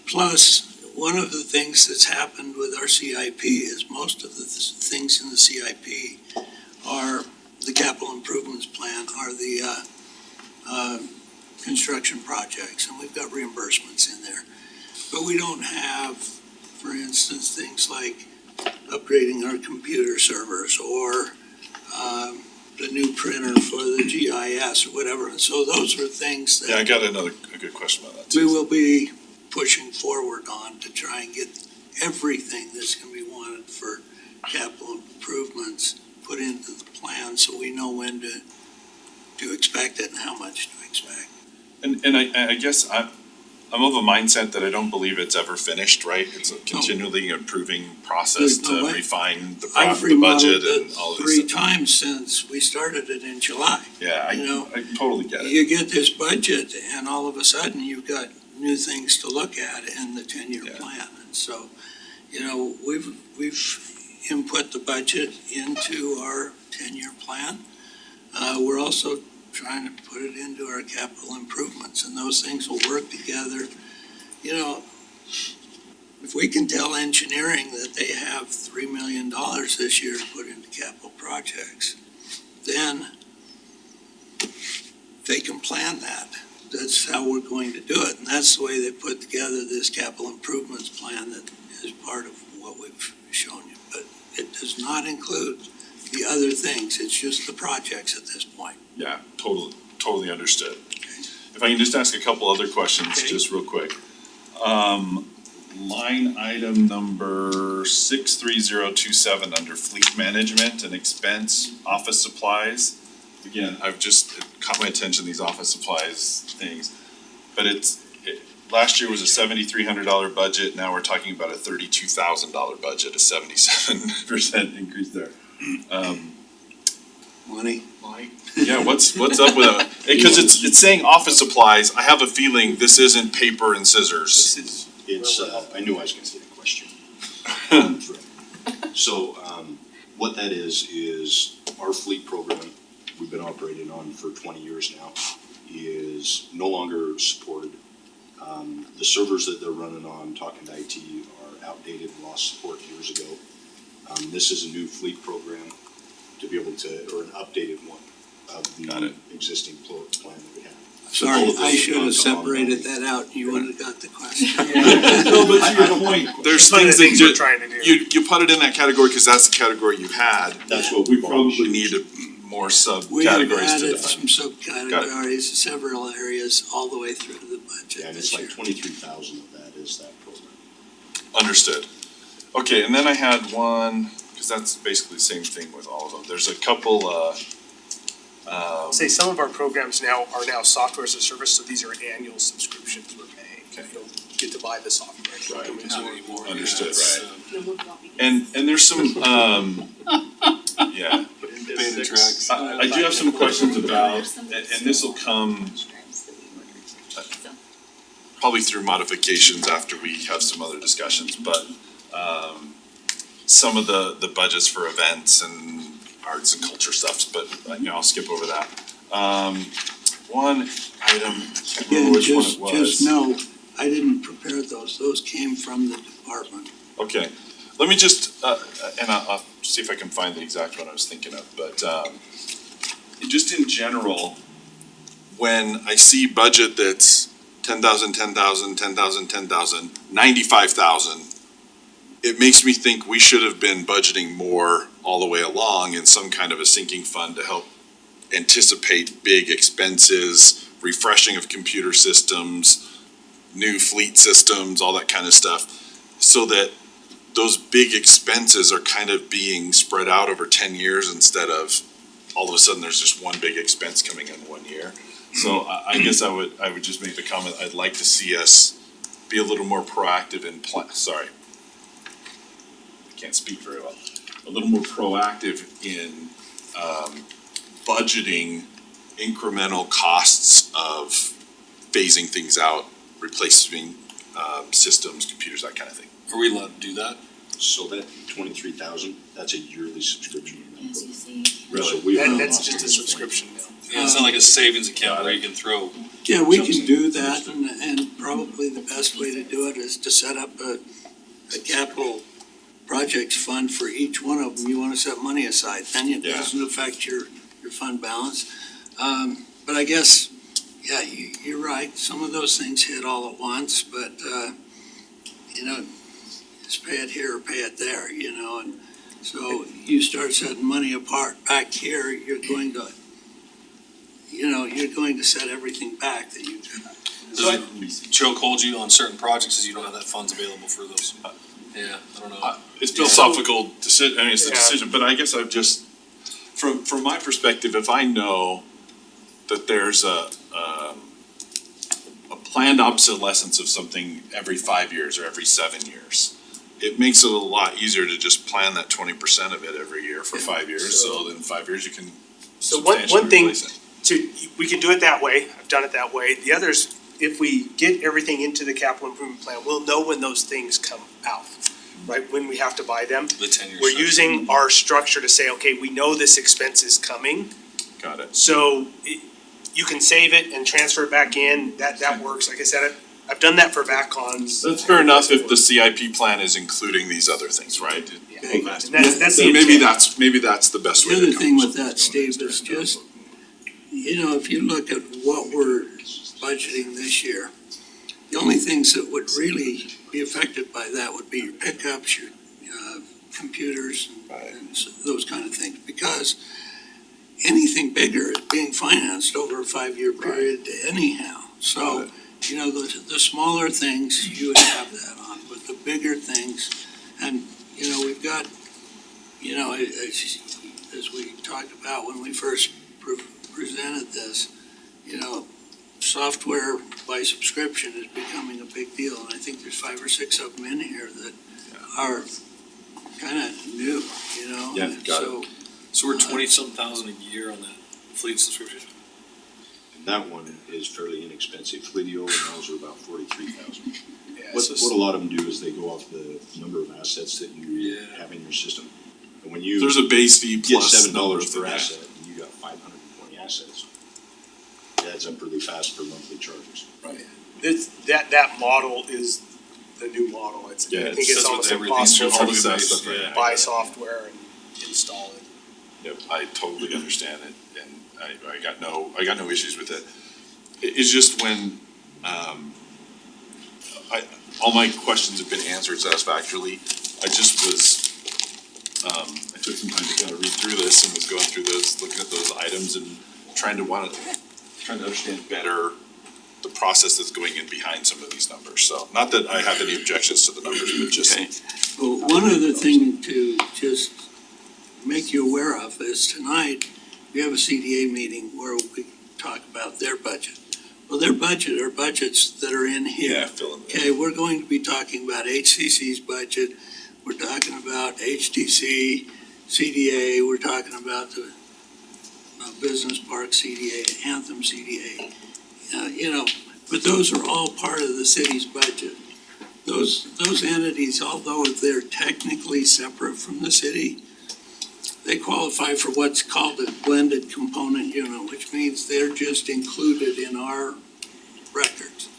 Plus, one of the things that's happened with our CIP is most of the things in the CIP are the capital improvements plan, are the construction projects, and we've got reimbursements in there. But we don't have, for instance, things like upgrading our computer servers or the new printer for the GIS or whatever. And so those are things Yeah, I that got a good question about that we too. will be pushing forward on to try and get everything that's going to be wanted for capital improvements put into the plan so we know when to expect it and how much to expect. And I guess I'm of a mindset that I don't believe it's ever finished, right? It's a continually improving process There's no to way. refine the I've the budget remodeled and it all of 3 this. times since we started it in July. Yeah, you know, I totally get it. You get this budget and all of a sudden you've got new things to look at in the 10-year Yeah. plan. And so, we've input the budget into our 10-year plan. We're also trying to put it into our capital improvements, and those things will work together. If we can tell engineering that they have $3 million this year to put into capital projects, then they can plan that. That's how we're going to do it, and that's the way they put together this capital improvements plan that is part of what we've shown you. But it does not include the other things, it's just the projects at this point. Yeah, totally understood. If I can just ask a couple other questions, Okay. just real quick. Line item number 63027 under fleet management and expense, office supplies. Again, it caught my attention, these office supplies things. But last year was a $7,300 budget, now we're talking about a $32,000 budget, a 77% increase there. Money? Yeah, what's up with that? Because it's saying office supplies, I have a feeling this isn't paper and scissors. I knew I was gonna say the question. So, what that is our fleet program we've been operating on for 20 years now is no longer supported. The servers that they're running on, talking to IT, are outdated and lost support years ago. This is a new fleet program to be able to, or an updated one of Got the it. existing plan that we have. Sorry, All of I those should have are separated ongoing. that out, and you would have got the question. No, but to your point, there's It's one of the things things that we're trying to do. you put it in that category because that's the category you had. That's what We we've probably always need more We have subcategories to added define. some subcategories, several areas, all the way through to the budget Yeah, and this it's year. like 23,000 of that is that program. Understood. Okay, and then I had one, because that's basically the same thing with all of them. There's a couple, Say some of our programs are now software as a service, so these are annual subscriptions we're paying. Okay. You don't get to buy the software. Right. Not anymore. understood, right? No more floppy disks. And there's some, yeah. Beta tracks. I do have some questions about, and this will come probably through modifications after we have some other discussions, but some of the budgets for events and arts and culture stuff, but I'll skip over that. One item, I can't remember Again, which one it was. just know, I didn't prepare those came from the department. Okay, let me just, and I'll see if I can find the exact one I was thinking of, but just in general, when I see budget that's 10,000, 10,000, 10,000, 10,000, 95,000, it makes me think we should have been budgeting more all the way along in some kind of a sinking fund to help anticipate big expenses, refreshing of computer systems, new fleet systems, all that kind of stuff, so that those big expenses are kind of being spread out over 10 years instead of all of a sudden there's just one big expense coming in 1 year. So I guess I would just make the comment, I'd like to see us be a little more proactive in sorry. I can't speak very well. A little more proactive in budgeting incremental costs of phasing things out, replacing systems, computers, that kind of thing. Are we allowed to do that? So that 23,000, that's a yearly subscription. As you see. So we are That's not just a offering subscription now. Yeah, it's not like a savings account where you can throw. Yeah, we can do that, and probably the best way to do it is to set up a capital projects fund for each one of them. You wanna set money aside, then it Yeah. doesn't affect your fund balance. But I guess, yeah, you're right, some of those things hit all at once, but, just pay it here or pay it there, and so you start setting money apart back here, you're going to set everything back that you do. Does it choke hold you on certain projects as you don't have that funds available for those? Yeah, I don't know. It's philosophical decision, it's a Yeah. decision, but I guess I've just, from my perspective, if I know that there's a planned obsolescence of something every 5 years or every 7 years. It makes it a lot easier to just plan that 20% of it every year for 5 years, so in 5 years you can So one substantially thing replace it. we can do it that way, I've done it that way. The others, if we get everything into the capital improvement plan, we'll know when those things come out, right? When we have to buy them. The 10-year. We're using our structure to say, okay, we know this expense is coming, Got it. so you can save it and transfer it back in, that works. Like I said, I've done that for VACons. That's fair enough if the CIP plan is including these other things, right? Okay. And that's the Then maybe intent. maybe that's the best way The to other thing with accomplish that, Steve, is just, if you look at what we're budgeting this year, the only things that would really be affected by that would be your pickups, your computers, and those kind of things. Because anything bigger is being financed over a 5-year period anyhow. So, the smaller things, you would have that on, but the bigger things, and, we've got, as we talked about when we first presented this, software by subscription is becoming a big deal, and I think there's 5 or 6 of them in here that are kind of new, Yeah, got it. So we're 20-some thousand a year on that fleet subscription? And that one is fairly inexpensive. Fleetio and those are about 43,000. Yeah, What so- a lot of them do is they go off the number of assets that you have in your system. And when you There's a base fee get plus $7 numbers per in that. asset and you got 520 assets, it adds up really fast for monthly charges. That model is the new model. I think That's it's what almost everything's impossible all to the SaaS stuff right yeah. now. buy software and install it. Yep, I totally understand it, and I got no issues with it. It's just when, all my questions have been answered satisfactorily. I just was, I took some time to kind of read through this and was going through those, looking at those items and trying to understand better the process that's going in behind some of these numbers. So, not that I have any objections to the numbers, but just. Well, one other thing to just make you aware of is tonight, we have a CDA meeting where we talk about their budget. Well, their budget are budgets that are in here. Fill in the. Okay, we're going to be talking about HCC's budget, we're talking about HTC, CDA, we're talking about the Business Park CDA, Anthem CDA. But those are all part of the city's budget. Those entities, although they're technically separate from the city, they qualify for what's called a blended component unit, which means they're just included in our records.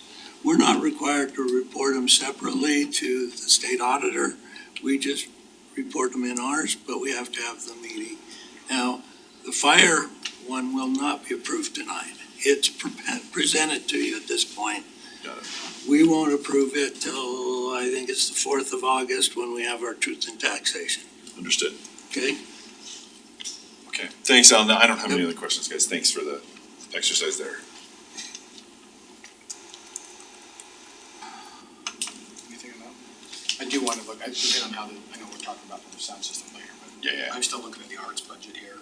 We're not required to report them separately to the state auditor. We just report them in ours, but we have to have the meeting. Now, the fire one will not be approved tonight. It's presented to you at this point. Got it. We won't approve it till, I think it's the 4th of August when we have our truth in taxation, Understood. okay? Okay, thanks, Alan. I don't have any other questions, guys. Thanks for the exercise there. Anything on that? I do want to look, I depend on how I know we're talking about the sound system later, but Yeah. I'm still looking at the arts budget here.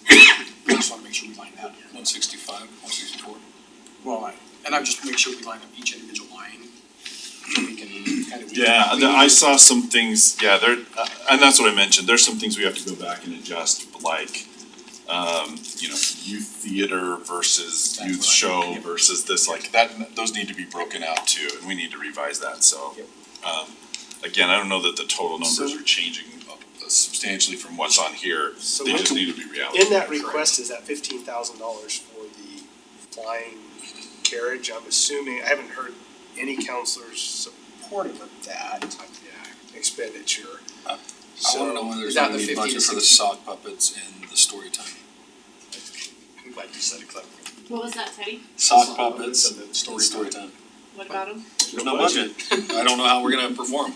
I just want to make sure we line that. 165, 164? Well, and I'm just make sure we line up each individual line. So we can kind of. Yeah, I saw some things, there, and that's what I mentioned. There's some things we have to go back and adjust, like, youth theater versus That's youth what I- show yep. versus this, like, that, those need to be broken out too, and we need to revise that, so. Yep. Again, I don't know that the total numbers So- are changing substantially from what's on here. So They what just can- need to be reality. In that request is that $15,000 for the flying carriage. I'm assuming, I haven't heard any counselors supportive of that expenditure. I So, wanna know whether is there's that any the 50 budget to for the 60? sock puppets and the story time. I'm glad you said it cleverly. What was that, Teddy? Sock puppets And the and story story time. time. What about them? There's no budget. I don't know how we're gonna perform.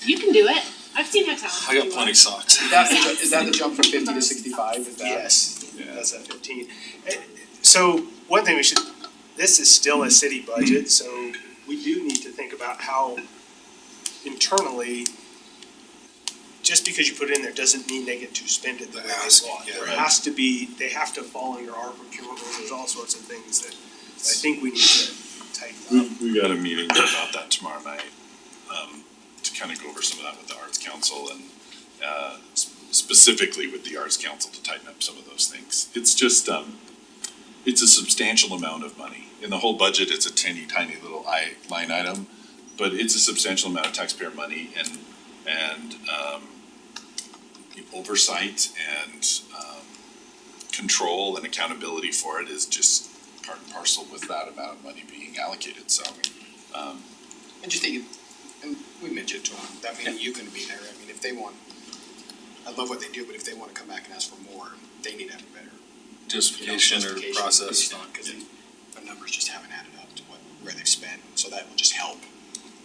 You can do it. I've seen how talented I got plenty of socks. Is that the jump from 50 to 65? Is that? yes, Yeah. that's at 15. So one thing this is still a city budget, so we do need to think about how internally, just because you put it in there doesn't mean they get to spend it the way they want. Yeah, There right. has to be, they have to fall under our procurement rules, there's all sorts of things that I think we need to tighten up. We got a meeting about that tomorrow night, to kind of go over some of that with the Arts Council and, specifically with the Arts Council to tighten up some of those things. It's just, it's a substantial amount of money. In the whole budget, it's a tiny little line item, but it's a substantial amount of taxpayer money and oversight and, control and accountability for it is just part and parcel with that amount of money being allocated, so, And just think, and we mentioned to them, that meaning you can be there, I mean, if they want, I love what they do, but if they wanna come back and ask for more, they need to have a better, Justification or process. Cause the numbers just haven't added up to where they've spent, so that will just help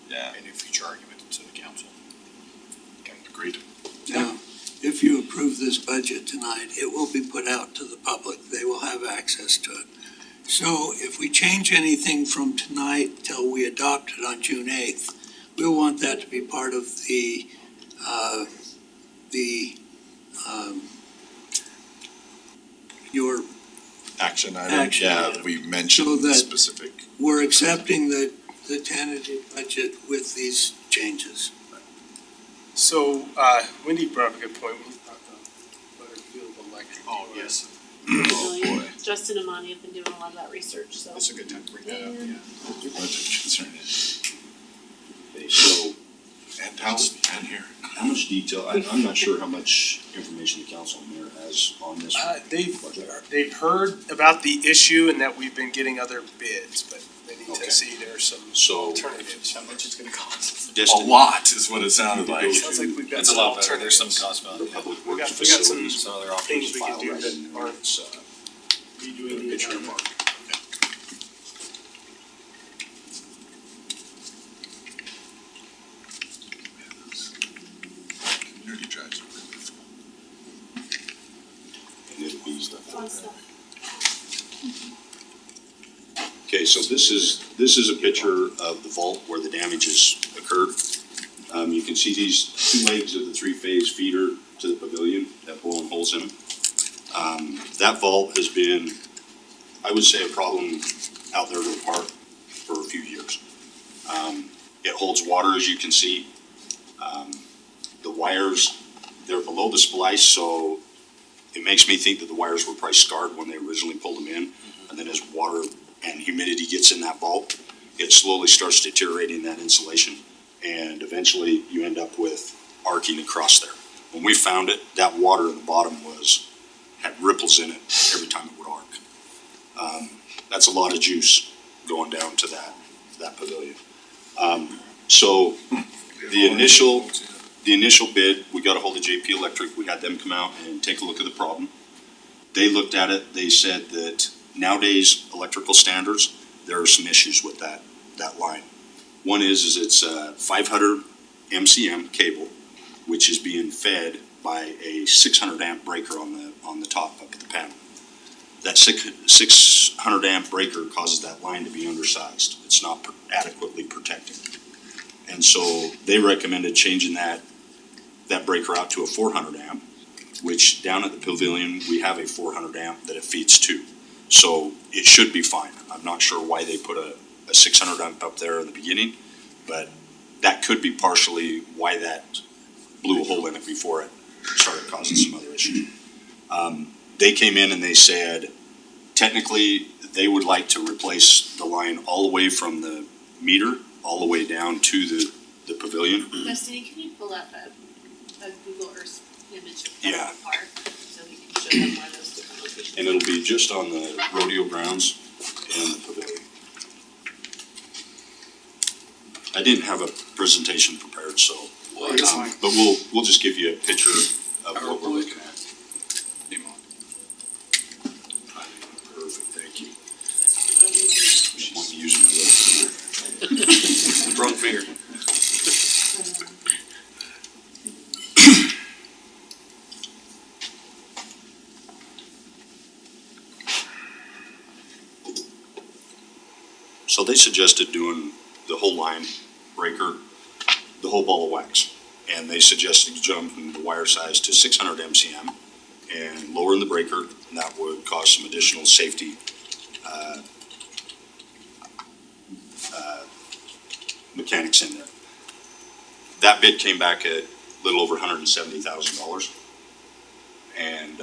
yeah, in a future argument to the council. agreed. Now, if you approve this budget tonight, it will be put out to the public. They will have access to it. So if we change anything from tonight till we adopt it on June 8th, we'll want that to be part of your, Action item, Action yeah, item. we mentioned So that- specific. we're accepting the tentative budget with these changes. So, Wendy brought up a good point. We talked about Butterfield Electric. Oh, yes, Oh, boy. Justin and Monty have been doing a lot of that research, so. that's a good time to bring that up, yeah. Your budget concern is, Okay, so and house, and here. how much detail, I'm not sure how much information the council and mayor has on this budget. They've heard about the issue and that we've been getting other bids, but they need Okay. to see there's some So alternatives. How much it's gonna cost? A Destin, lot is what it sounded Need to like. go Sounds like we've got It's a some lot better, there's some alternatives. cost the value. public We works got some facilities. Some other options. Things we can file do right that in there. aren't It's, redoing the picture entire of market. Community drives are really full. and it'll be stuff Fun like that. stuff. Okay, so this is a picture of the vault where the damages occurred. You can see these two legs of the three-phase feeder to the pavilion that blowing holes in them. That vault has been, I would say, a problem out there to the park for a few years. It holds water, as you can see. The wires, they're below the splice, so it makes me think that the wires were probably scarred when they originally pulled them in. And then as water and humidity gets in that vault, it slowly starts deteriorating that insulation. And eventually you end up with arcing across there. When we found it, that water in the bottom had ripples in it every time it would arc. That's a lot of juice going down to that pavilion. So the initial bid, we got a hold of JP Electric, we had them come out and take a look at the problem. They looked at it, they said that nowadays electrical standards, there are some issues with that line. One is it's a 500 MCM cable, which is being fed by a 600 amp breaker on the top up at the panel. That 600 amp breaker causes that line to be undersized. It's not adequately protected. And so they recommended changing that breaker out to a 400 amp, which down at the pavilion, we have a 400 amp that it feeds to. So it should be fine. I'm not sure why they put a 600 amp up there in the beginning, but that could be partially why that blew a hole in it before it started causing some other issues. They came in and they said, technically, they would like to replace the line all the way from the meter, all the way down to the pavilion. Destiny, can you pull up a Google Earth image of Yeah. the park, so we can show them where those different locations are? And it'll be just on the rodeo grounds and the pavilion. I didn't have a presentation prepared, so, but we'll just give you a picture of what we're looking at. Perfect, thank you. Want to use my little finger. Wrong finger. So they suggested doing the whole line breaker, the whole ball of wax. And they suggested jumping the wire size to 600 MCM and lowering the breaker, and that would cause some additional safety mechanics in there. That bid came back at a little over $170,000. And,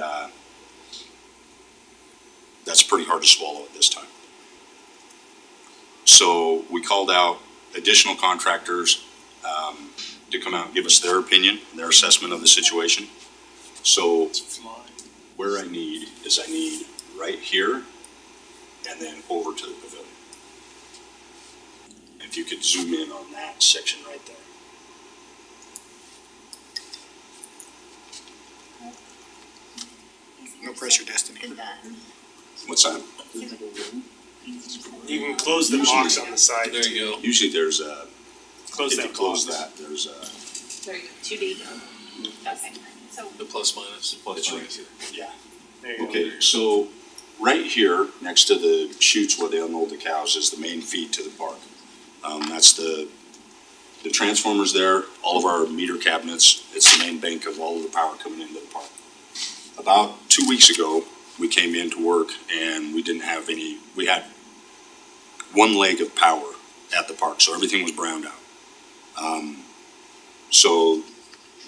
that's pretty hard to swallow at this time. So we called out additional contractors, to come out and give us their opinion, their assessment of the situation. So where I need right here and then over to the pavilion. If you could zoom in on that section right there. No pressure, Destiny. What's that? You can close the box on the side. There you go. Usually there's a, Close if you that close box. that, there's a, There you go, 2D. Okay, so The plus minus. It's right here. yeah. There you go. Okay, so right here, next to the chutes where they unload the cows is the main feed to the park. That's the transformers there, all of our meter cabinets, it's the main bank of all of the power coming into the park. About 2 weeks ago, we came in to work and we didn't have any, we had one leg of power at the park, so everything was browned out. So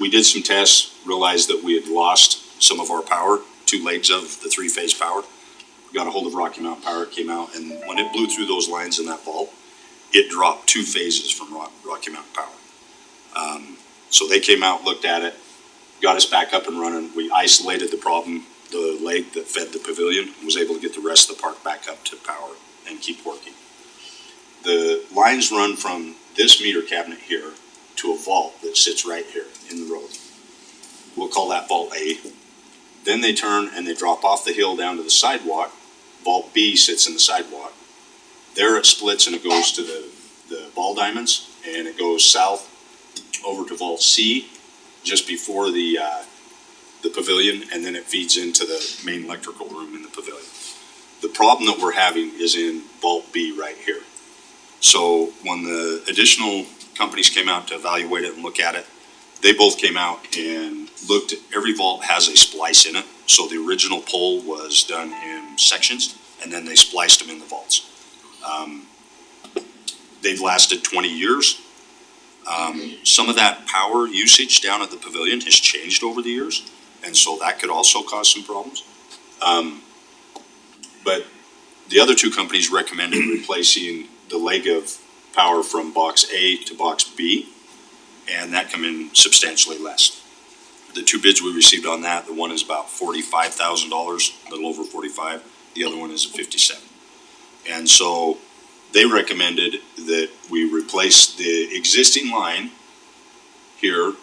we did some tests, realized that we had lost some of our power, 2 legs of the 3-phase power. We got a hold of Rocky Mountain Power, it came out, and when it blew through those lines in that vault, it dropped 2 phases from Rocky Mountain Power. So they came out, looked at it, got us back up and running. We isolated the problem, the leg that fed the pavilion, and was able to get the rest of the park back up to power and keep working. The lines run from this meter cabinet here to a vault that sits right here in the road. We'll call that vault A. Then they turn and they drop off the hill down to the sidewalk. Vault B sits in the sidewalk. There it splits and it goes to the ball diamonds, and it goes south over to Vault C just before the pavilion, and then it feeds into the main electrical room in the pavilion. The problem that we're having is in Vault B right here. So when the additional companies came out to evaluate it and look at it, they both came out and looked, every vault has a splice in it. So the original pole was done in sections, and then they spliced them in the vaults. They've lasted 20 years. Some of that power usage down at the pavilion has changed over the years, and so that could also cause some problems. But the other 2 companies recommended replacing the leg of power from box A to box B, and that come in substantially less. The 2 bids we received on that, the one is about $45,000, a little over 45. The other one is $57,000. And so they recommended that we replace the existing line here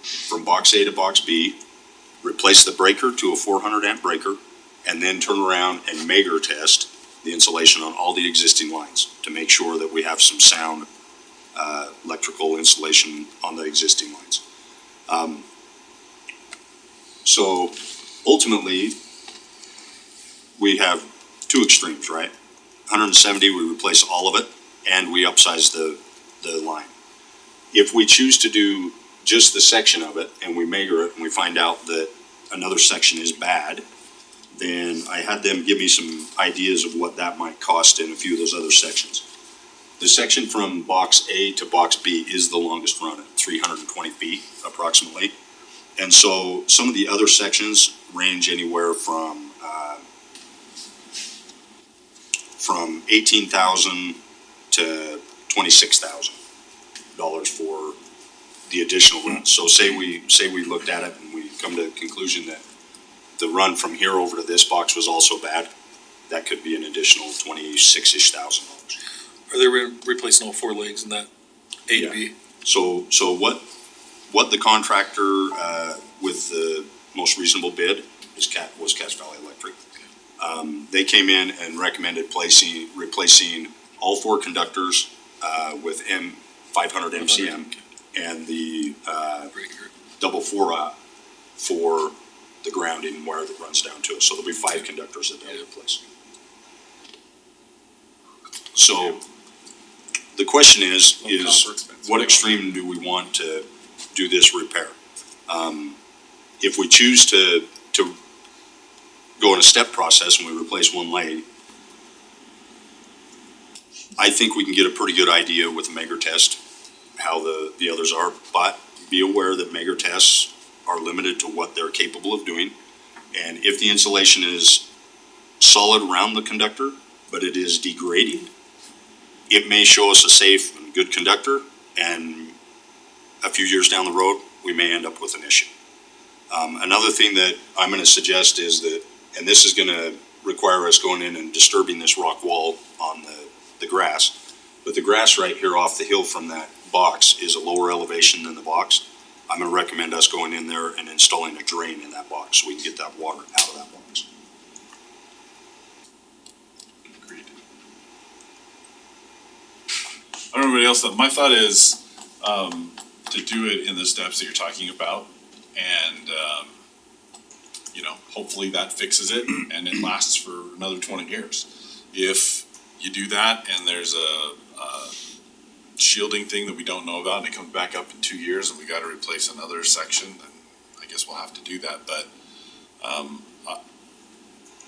from box A to box B, replace the breaker to a 400 amp breaker, and then turn around and Mager test the insulation on all the existing lines to make sure that we have some sound electrical insulation on the existing lines. So ultimately, we have 2 extremes, right? 170, we replace all of it, and we upsize the line. If we choose to do just the section of it, and we Mager it, and we find out that another section is bad, then I had them give me some ideas of what that might cost in a few of those other sections. The section from box A to box B is the longest run at 320 feet approximately. And so some of the other sections range anywhere from $18,000 to $26,000 for the additional runs. So say we looked at it and we come to the conclusion that the run from here over to this box was also bad, that could be an additional $26,000-ish. Are they replacing all 4 legs in that A to B? So what the contractor with the most reasonable bid was Cache Valley Electric. They came in and recommended replacing all 4 conductors with 500 MCM and the double 4-aught for the grounding wire that runs down to it. So there'll be 5 conductors that they'll replace. So the question is what extreme do we want to do this repair? If we choose to go in a step process and we replace 1 leg, I think we can get a pretty good idea with a Mager test how the others are, but be aware that Megger tests are limited to what they're capable of doing. And if the insulation is solid around the conductor, but it is degrading, it may show us a safe and good conductor, and a few years down the road, we may end up with an issue. Another thing that I'm gonna suggest is that, and this is gonna require us going in and disturbing this rock wall on the grass, but the grass right here off the hill from that box is a lower elevation than the box. I'm gonna recommend us going in there and installing a drain in that box so we can get that water out of that box. Agreed. Everybody else, my thought is, to do it in the steps that you're talking about, and, hopefully that fixes it, and it lasts for another 20 years. If you do that, and there's a shielding thing that we don't know about, and it comes back up in 2 years, and we gotta replace another section, then I guess we'll have to do that, but,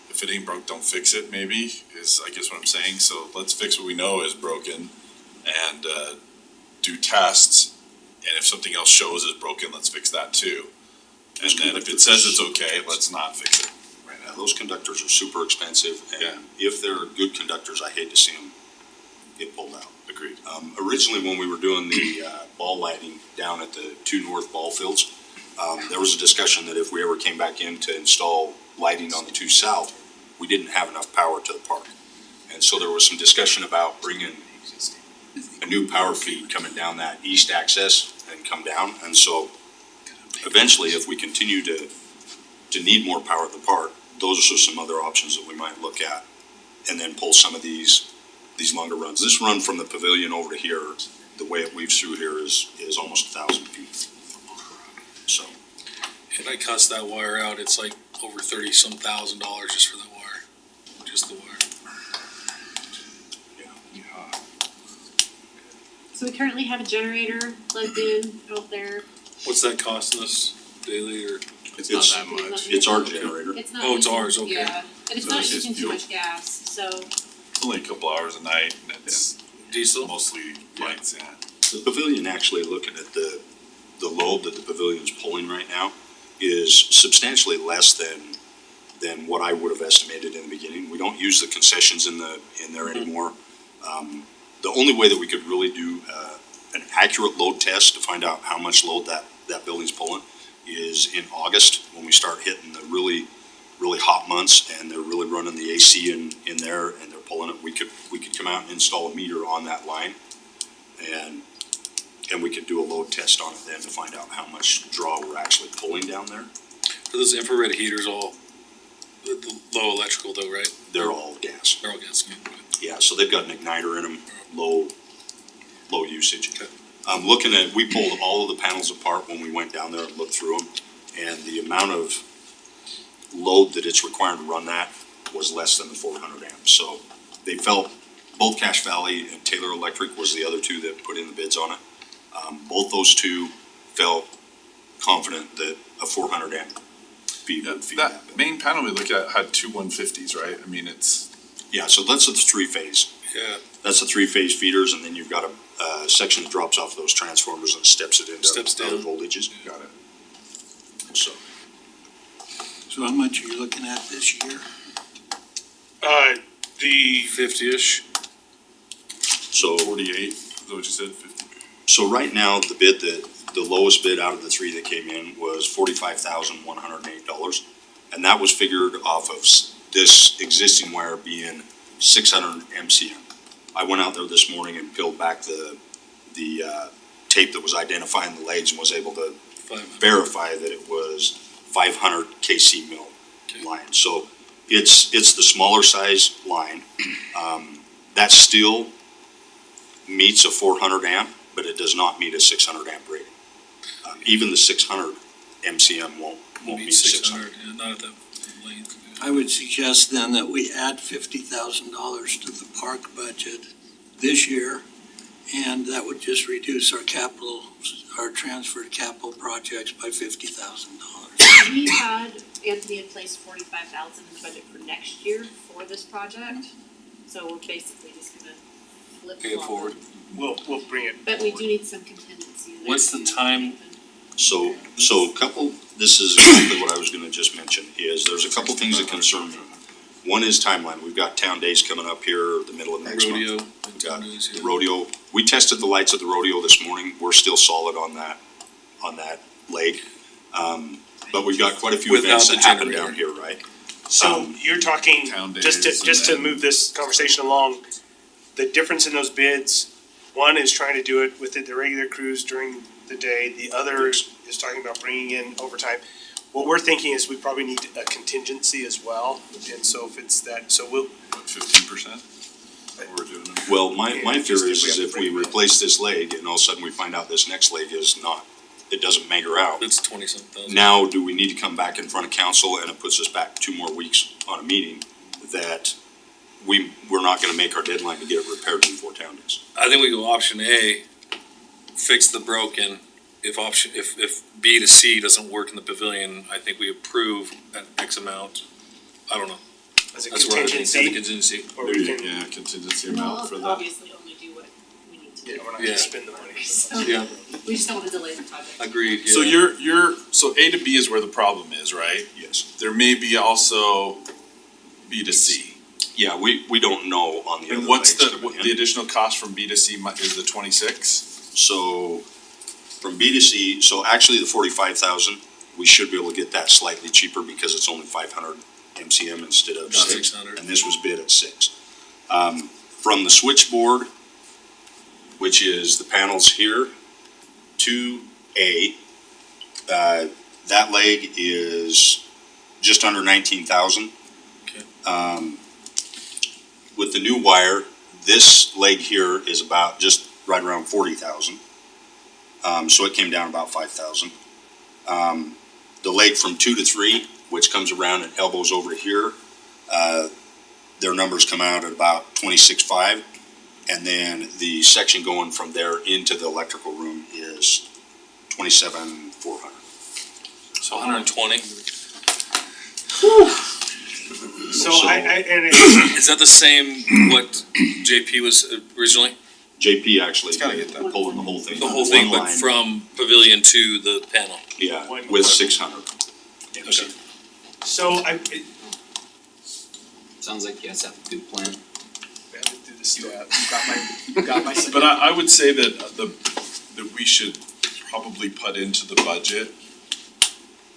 if it ain't broke, don't fix it, maybe, is, I guess what I'm saying, so let's fix what we know is broken, and, do tests, and if something else shows is broken, let's fix that too. And then if it says it's okay, let's not fix it. Right now, those conductors are super expensive, and if they're good conductors, I hate to see them get pulled out. Agreed. Originally, when we were doing the ball lighting down at the 2 north ball fields, there was a discussion that if we ever came back in to install lighting on the 2 south, we didn't have enough power to the park. And so there was some discussion about bringing a new power feed coming down that east access and come down. And so eventually, if we continue to need more power at the park, those are some other options that we might look at. And then pull some of these longer runs. This run from the pavilion over to here, the way it weaves through here is almost 1,000 feet. So, And I cussed that wire out, it's like over $30-some thousand just for that wire, just the wire. So we currently have a generator plugged in out there. What's that costing us daily, or? it's not that much. It's our generator. It's not. Oh, it's using- ours, okay. Yeah, and it's So not it's just using too fuel. much gas, so It's only a couple hours a night, and it's Diesel? mostly lights, yeah. The pavilion, actually looking at the load that the pavilion's pulling right now is substantially less than what I would have estimated in the beginning. We don't use the concessions in there anymore. The only way that we could really do an accurate load test to find out how much load that building's pulling is in August, when we start hitting the really, really hot months and they're really running the AC in there and they're pulling it. We could come out and install a meter on that line, and we could do a load test on it then to find out how much draw we're actually pulling down there. Are those infrared heaters all the low electrical though, right? They're all gas. They're all gas. Yeah, so they've got an igniter in them, low usage. Okay. We pulled all of the panels apart when we went down there and looked through them, and the amount of load that it's required to run that was less than the 400 amps. So they felt, both Cache Valley and Taylor Electric was the other two that put in the bids on it. Both those two felt confident that a 400 amp feed would feed that. That main panel we looked at had 2 150s, right? I mean, it's, Yeah, so that's a 3-phase. Yeah. That's the 3-phase feeders, and then you've got a section that drops off those transformers and steps it into Steps other down. voltages. got it. So how much are you looking at this year? The 50-ish. So 48, is that what you said, 50? So right now, the lowest bid out of the 3 that came in was $45,108. And that was figured off of this existing wire being 600 MCM. I went out there this morning and peeled back the tape that was identifying the legs and was able to verify that it was 500 KC mil line. So it's the smaller size line. That still meets a 400 amp, but it does not meet a 600 amp rating. Even the 600 MCM won't meet 600. Yeah, not at that length. I would suggest then that we add $50,000 to the park budget this year, and that would just reduce our transferred capital projects by $50,000. we Anthony had placed 45,000 in the budget for next year for this project. So we're basically just gonna flip Pay it flop. forward. We'll bring it But we forward. do need some contingency there. What's the too. time? So this is exactly what I was gonna just mention, is there's a couple things that concern me. One is timeline. We've got town days coming up here, the middle of next month. Rodeo. We've got the rodeo. We tested the lights at the rodeo this morning. We're still solid on that leg. But we've got quite a few Without events the that happen generator. down here, right? So you're talking, Town just days to and then- move this conversation along, the difference in those bids, one is trying to do it with the regular crews during the day, the other is talking about bringing in overtime. What we're thinking is we probably need a contingency as well, and so if it's that, so we'll, 15%? We're doing it. Well, my just fear if we is have if to we break it. replace this leg and all of a sudden we find out this next leg is not, it doesn't measure out. It's 20-something thousand. Now, do we need to come back in front of council and it puts us back 2 more weeks on a meeting that we're not gonna make our deadline to get it repaired before town days? I think we go option A, fix the broken. If B to C doesn't work in the pavilion, I think we approve at X amount. I don't know. as a That's where I think, as a contingency, contingency. or we can, Yeah, contingency We'll amount for that. obviously only do what we need to yeah, do. we're not Yeah. gonna spend the money. So, Yeah, we just don't wanna delay the project. agreed, yeah. So so A to B is where the problem is, right? Yes. There may be also B to C. Yeah, we don't know on the other And what's legs the, coming in. the additional cost from B to C is the 26? So from B to C, so actually the 45,000, we should be able to get that slightly cheaper because it's only 500 MCM instead of About 6. 600. And this was bid at 6. From the switchboard, which is the panels here, to A, that leg is just under 19,000. Okay. With the new wire, this leg here is about just right around 40,000. So it came down about 5,000. The leg from 2 to 3, which comes around and elbows over here, their numbers come out at about 26.5. And then the section going from there into the electrical room is 27,400. So 120. So So- and Is that the same what JP was originally? JP actually It's gotta get that. pulling the whole thing. The whole One thing, but line, from pavilion to the panel? Yeah, One- with 600. Okay. so Sounds like you guys have a good plan. we have to do the stat. Got my. But I would say that we should probably put into the budget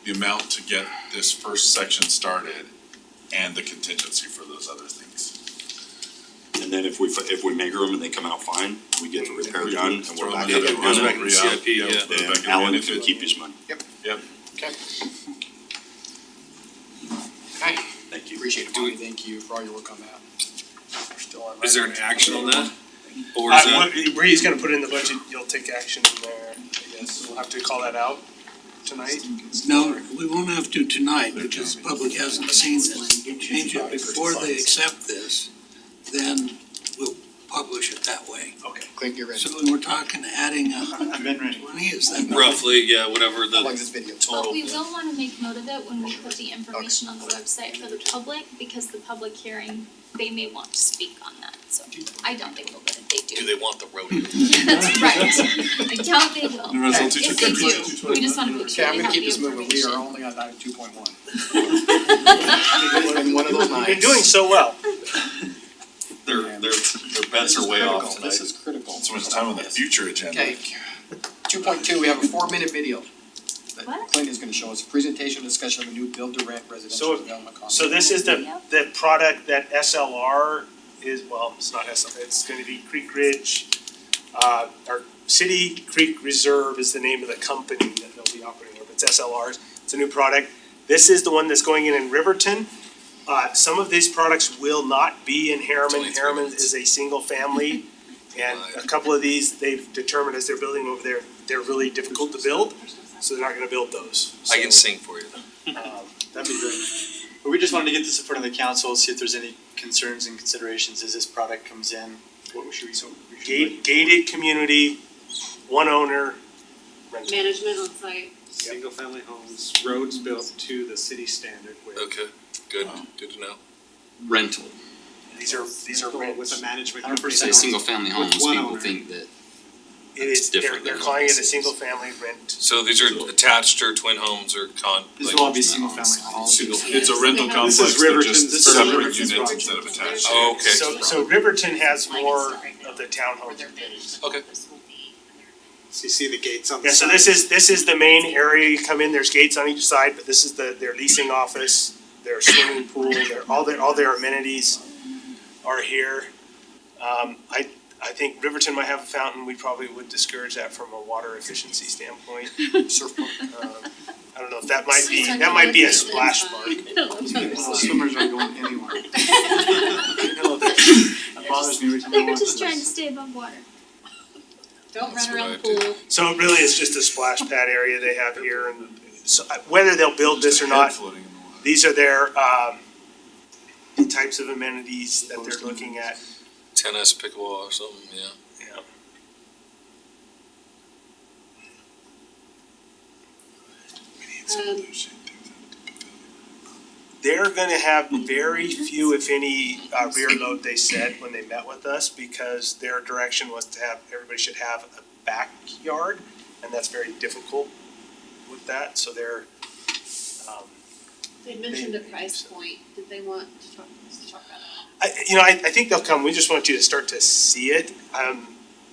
the amount to get this first section started and the contingency for those other things. And then if we measure them and they come out fine, we get the repair done and Throw we're them back in up the and running. back in the CIP, yeah. put it back And in Alan the can keep his money. Yep. Okay. Okay, Thank you. appreciate it, Bonnie, thank you for all your work on that. We're still on Is there an action on that? Or Uh, is that? where he's gonna put it in the budget, you'll take action in there, I guess, we'll have to call that out tonight. No, we won't have to tonight because the public hasn't seen this. You change it before they accept this, then we'll publish it that way. Okay. Clint, get ready. So when we're talking adding 120, is that? Roughly, yeah, whatever How long the is this video? But total. we will wanna make note of it when we put the information on the website for the public, because the public hearing, they may want to speak on that, so I don't think they'll, but if they Do do. they want the rodeo? That's right, I doubt they will, The result if they do, we just wanna make Okay, sure I'm they gonna have the keep this moving, we are information. only on item 2.1. It's been one of those You've nights. been doing so well. Their bets are way off tonight. This is critical. So much time on the future agenda. Okay, 2.2, we have a 4-minute video that What? Clint is gonna show us, a presentation discussion of a new build-to-rent residential So- development concept. So this is the product that SLR is, well, it's not SLR, it's gonna be Creek Ridge. Our City Creek Reserve is the name of the company that they'll be operating with, it's SLR's, it's a new product. This is the one that's going in Riverton. Some of these products will not be in Harriman. only 3 Harriman minutes. is a single family. And a couple of these, they've determined as they're building over there, they're really difficult to build, so they're not gonna build those. I can So, sing for you. That'd be great. But we just wanted to get this in front of the council, see if there's any concerns and considerations as this product comes in. What should we? Gated community, one owner, rental. Management on site. Single-family homes, roads built to the city standard with Okay, good to know. Rental. these are rents. With a management 100%. company. Say single family homes, With one people owner. think that It is, they're different than calling it a this is. single family rent. So these are attached or twin homes or This like- will all be single family homes. It's a rental This is complex, they're Riverton's- just this is separate Riverton's units project. instead of attached. Oh, okay. So Riverton has more of the townhomes. Okay. So you see the gates on the Yeah, so side. this is the main area you come in, there's gates on each side, but this is their leasing office, their swimming pool, all their amenities are here. I think Riverton might have a fountain, we probably would discourage that from a water efficiency standpoint. Surfboard. I don't know if that might be a splash park. Swimmers aren't going anywhere. That bothers me every time I They're watch just trying to this. stay above water. Don't That's run what around I the do. pool. So really, it's just a splash pad area they have here, and so whether they'll build this or not, Floating in the water. these are their types of amenities that they're looking at. Tennis, pickleball or something, yeah. Yeah. They're gonna have very few, if any, rear load, they said, when they met with us, because their direction was to have, everybody should have a backyard, and that's very difficult with that, so they're, They mentioned a price point, did they want to talk about that? I think they'll come, we just want you to start to see it.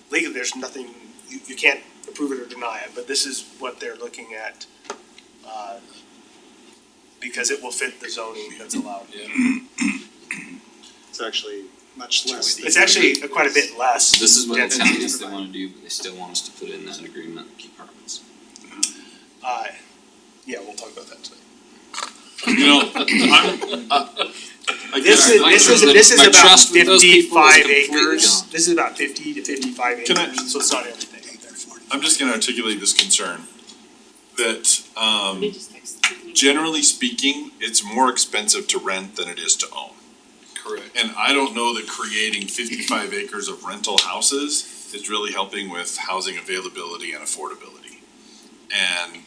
Legally, there's nothing, you can't approve it or deny it, but this is what they're looking at, because it will fit the zoning that's allowed. It's actually much less. It's actually quite a bit less. this is what they're density. telling us they wanna do, but they still want us to put in that agreement, apartments. Yeah, we'll talk about that today. You know, I'm, This is My about trust with those people is 55 completely acres, gone. this is about 50 to 55 Can I- acres, so it's not everything. I'm just gonna articulate this concern, that, Let me just text Tiffany. generally speaking, it's more expensive to rent than it is to own. Correct. And I don't know that creating 55 acres of rental houses is really helping with housing availability and affordability. And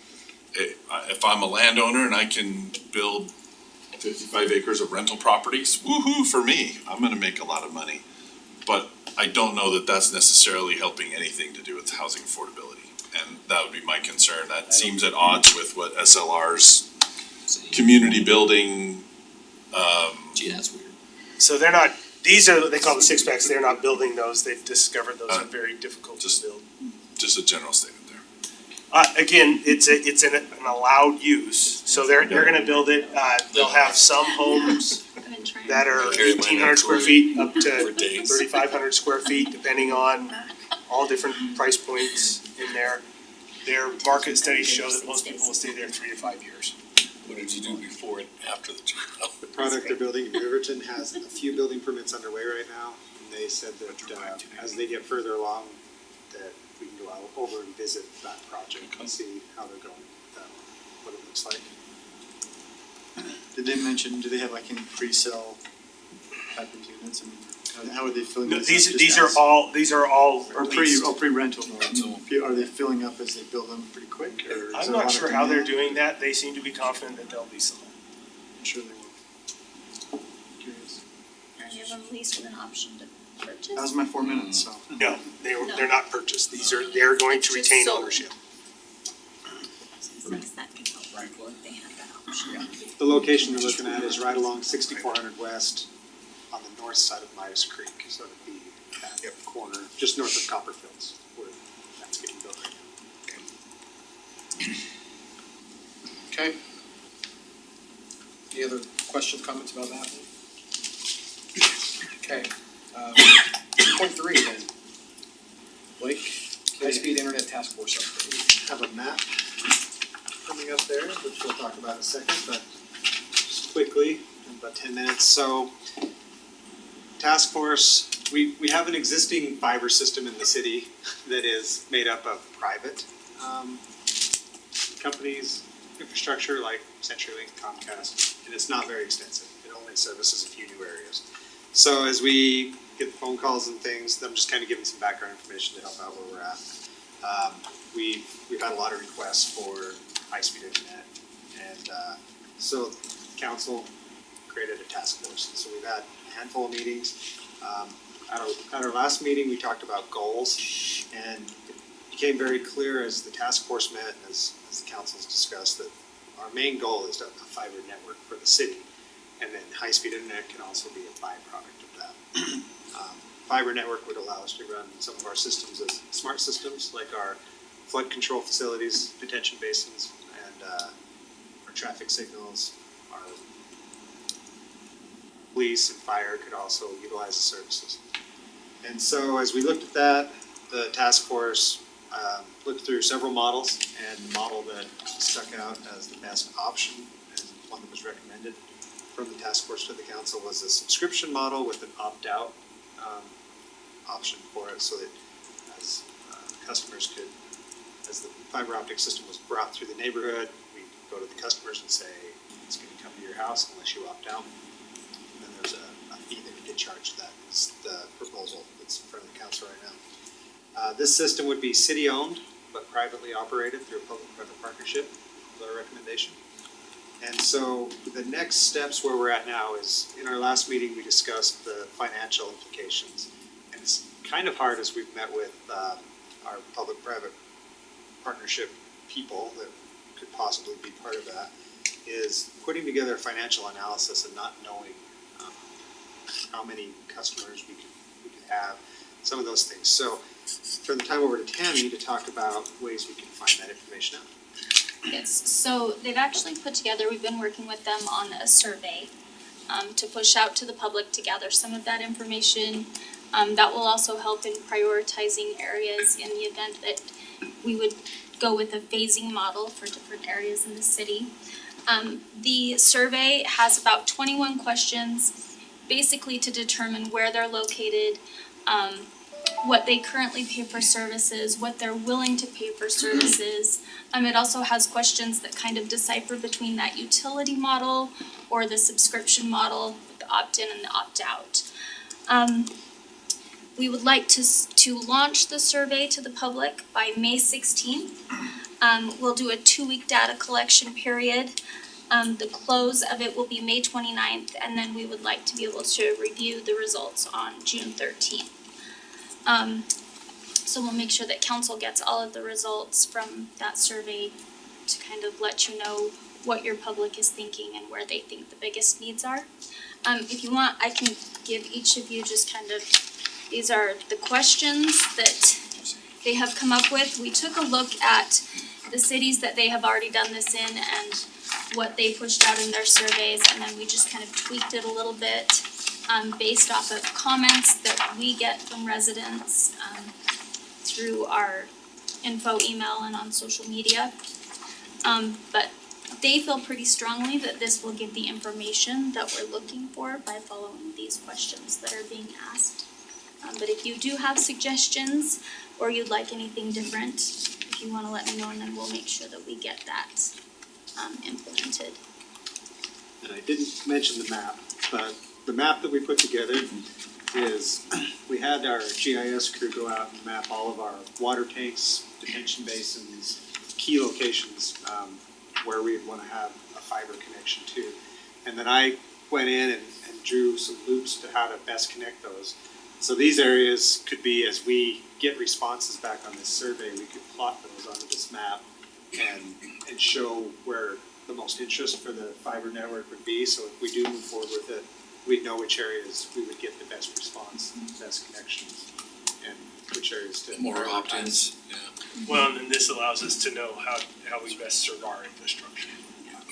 if I'm a landowner and I can build 55 acres of rental properties, woo-hoo for me, I'm gonna make a lot of money. But I don't know that that's necessarily helping anything to do with housing affordability. And that would be my concern. That seems at odds with what SLR's community building, Gee, that's weird. So they're not, these are, they call them six packs, they're not building those, they've discovered those are very difficult to build. just a general statement there. Again, it's an allowed use, so they're gonna build it, they'll have some homes I've been trying. that are Carry mine 1,800 square for- feet up for to days. 3,500 square feet, depending on all different price points in there. Their market studies show that most people will stay there 3 to 5 years. What did you do before and after the job? The product they're building in Riverton has a few building permits underway right now, and they said that, as they get further along, that we can go out over and visit that project and see how they're going, what it looks like. Did they mention, do they have like any pre-sale type of units? I mean, how are they filling No, these up? these are all Or leased. pre-rental, are they filling up as they build them pretty quick, or is there I'm a not lot sure of how they're demand? doing that, they seem to be confident that they'll lease them. I'm sure they will. Curious. Are any of them leased with an option to purchase? That was my 4 minutes, so. No, they're not purchased, they're going to retain sold. ownership. So that can help if they have that option. The location they're looking at is right along 6400 West on the north side of Myers Creek, so it'd be that corner, just north of Copperfields, where that's getting built right now. Okay. Any other questions, comments about that? Okay, 2.3 then. Blake, high-speed internet task force update. Have a map coming up there, which we'll talk about in a second, but just quickly, in about 10 minutes. So, task force, we have an existing fiber system in the city that is made up of private companies, infrastructure like CenturyLink, Comcast, and it's not very extensive. It only services a few new areas. So as we get phone calls and things, I'm just kind of giving some background information to help out where we're at. We've had a lot of requests for high-speed internet, and so council created a task force. So we've had handful of meetings. At our last meeting, we talked about goals, and it became very clear as the task force met, and as the council's discussed, that our main goal is a fiber network for the city, and then high-speed internet can also be a byproduct of that. Fiber network would allow us to run some of our systems as smart systems, like our flood control facilities, detention basins, and our traffic signals. Our police and fire could also utilize the services. And so as we looked at that, the task force looked through several models, and the model that stuck out as the best option and one that was recommended from the task force to the council was a subscription model with an opt-out option for it, so that as customers could, as the fiber optic system was brought through the neighborhood, we'd go to the customers and say, it's gonna come to your house unless you opt out. And then there's a fee that we get charged. That is the proposal that's in front of the council right now. This system would be city-owned, but privately operated through a public-private partnership, is our recommendation. And so the next steps where we're at now is, in our last meeting, we discussed the financial implications. And it's kind of hard as we've met with our public-private partnership people that could possibly be part of that, is putting together a financial analysis and not knowing how many customers we could have, some of those things. So turn the time over to Tammy to talk about ways we can find that information out. Yes, so they've actually put together, we've been working with them on a survey to push out to the public to gather some of that information. That will also help in prioritizing areas in the event that we would go with a phasing model for different areas in the city. The survey has about 21 questions, basically to determine where they're located, what they currently pay for services, what they're willing to pay for services. It also has questions that kind of decipher between that utility model or the subscription model, the opt-in and the opt-out. We would like to launch the survey to the public by May 16th. We'll do a 2-week data collection period. The close of it will be May 29th, and then we would like to be able to review the results on June 13th. So we'll make sure that council gets all of the results from that survey to kind of let you know what your public is thinking and where they think the biggest needs are. If you want, I can give each of you just kind of, these are the questions that they have come up with. We took a look at the cities that they have already done this in and what they pushed out in their surveys, and then we just kind of tweaked it a little bit based off of comments that we get from residents through our info email and on social media. But they feel pretty strongly that this will give the information that we're looking for by following these questions that are being asked. But if you do have suggestions or you'd like anything different, if you wanna let me know, and then we'll make sure that we get that implemented. And I didn't mention the map, but the map that we put together is, we had our GIS crew go out and map all of our water tanks, detention basins, key locations, where we'd wanna have a fiber connection to. And then I went in and drew some loops to how to best connect those. So these areas could be, as we get responses back on this survey, we could plot those onto this map and show where the most interest for the fiber network would be. So if we do move forward with it, we'd know which areas we would get the best response, best connections, and which areas to More prioritize. opt-ins, yeah. Well, and then this allows us to know how we best serve our infrastructure.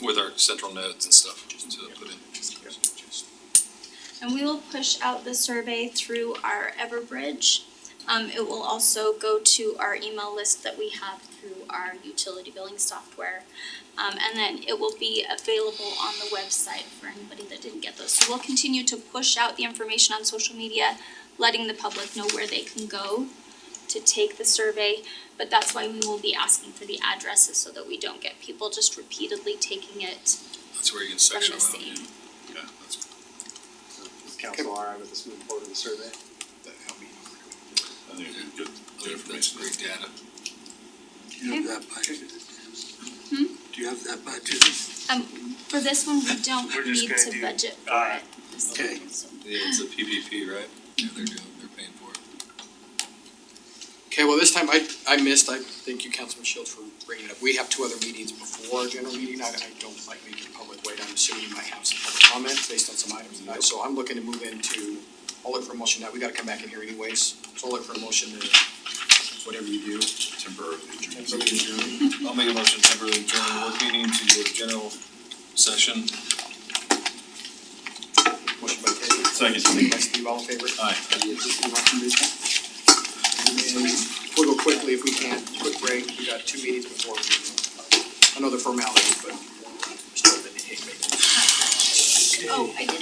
With our central nodes and stuff to put in. And we will push out the survey through our Everbridge. It will also go to our email list that we have through our utility billing software. And then it will be available on the website for anybody that didn't get those. So we'll continue to push out the information on social media, letting the public know where they can go to take the survey. But that's why we will be asking for the addresses so that we don't get people just repeatedly taking it That's where you can from section the them out, same. yeah, that's good. Is council all right with us moving forward with the survey? I think it'd be good, That's good information. great data. Do you have that budgeted? Hmm? Do you have that budgeted? For this one, we don't We're just need gonna to do, budget for it. Okay. So It's a PPP, right? Yeah, they're paying for it. Okay, well, this time I missed, I thank you, Councilman Shields, for bringing it up. We have two other meetings before our general meeting. I don't like making public wait. I'm assuming you might have some public comments based on some items tonight. So I'm looking to move into, I'll look for a motion now. We gotta come back in here anyways. So I'll look for a motion to, whatever you do. Temporarily. Temporarily adjourn. I'll make a motion to temporarily adjourn the work meeting to go to general session. Motion by Teddy. Second. Second by Steve, all in favor? Aye. We'll go quickly if we can, quick break, we got two meetings before. I know the formalities, but still, they hate me. Oh, I did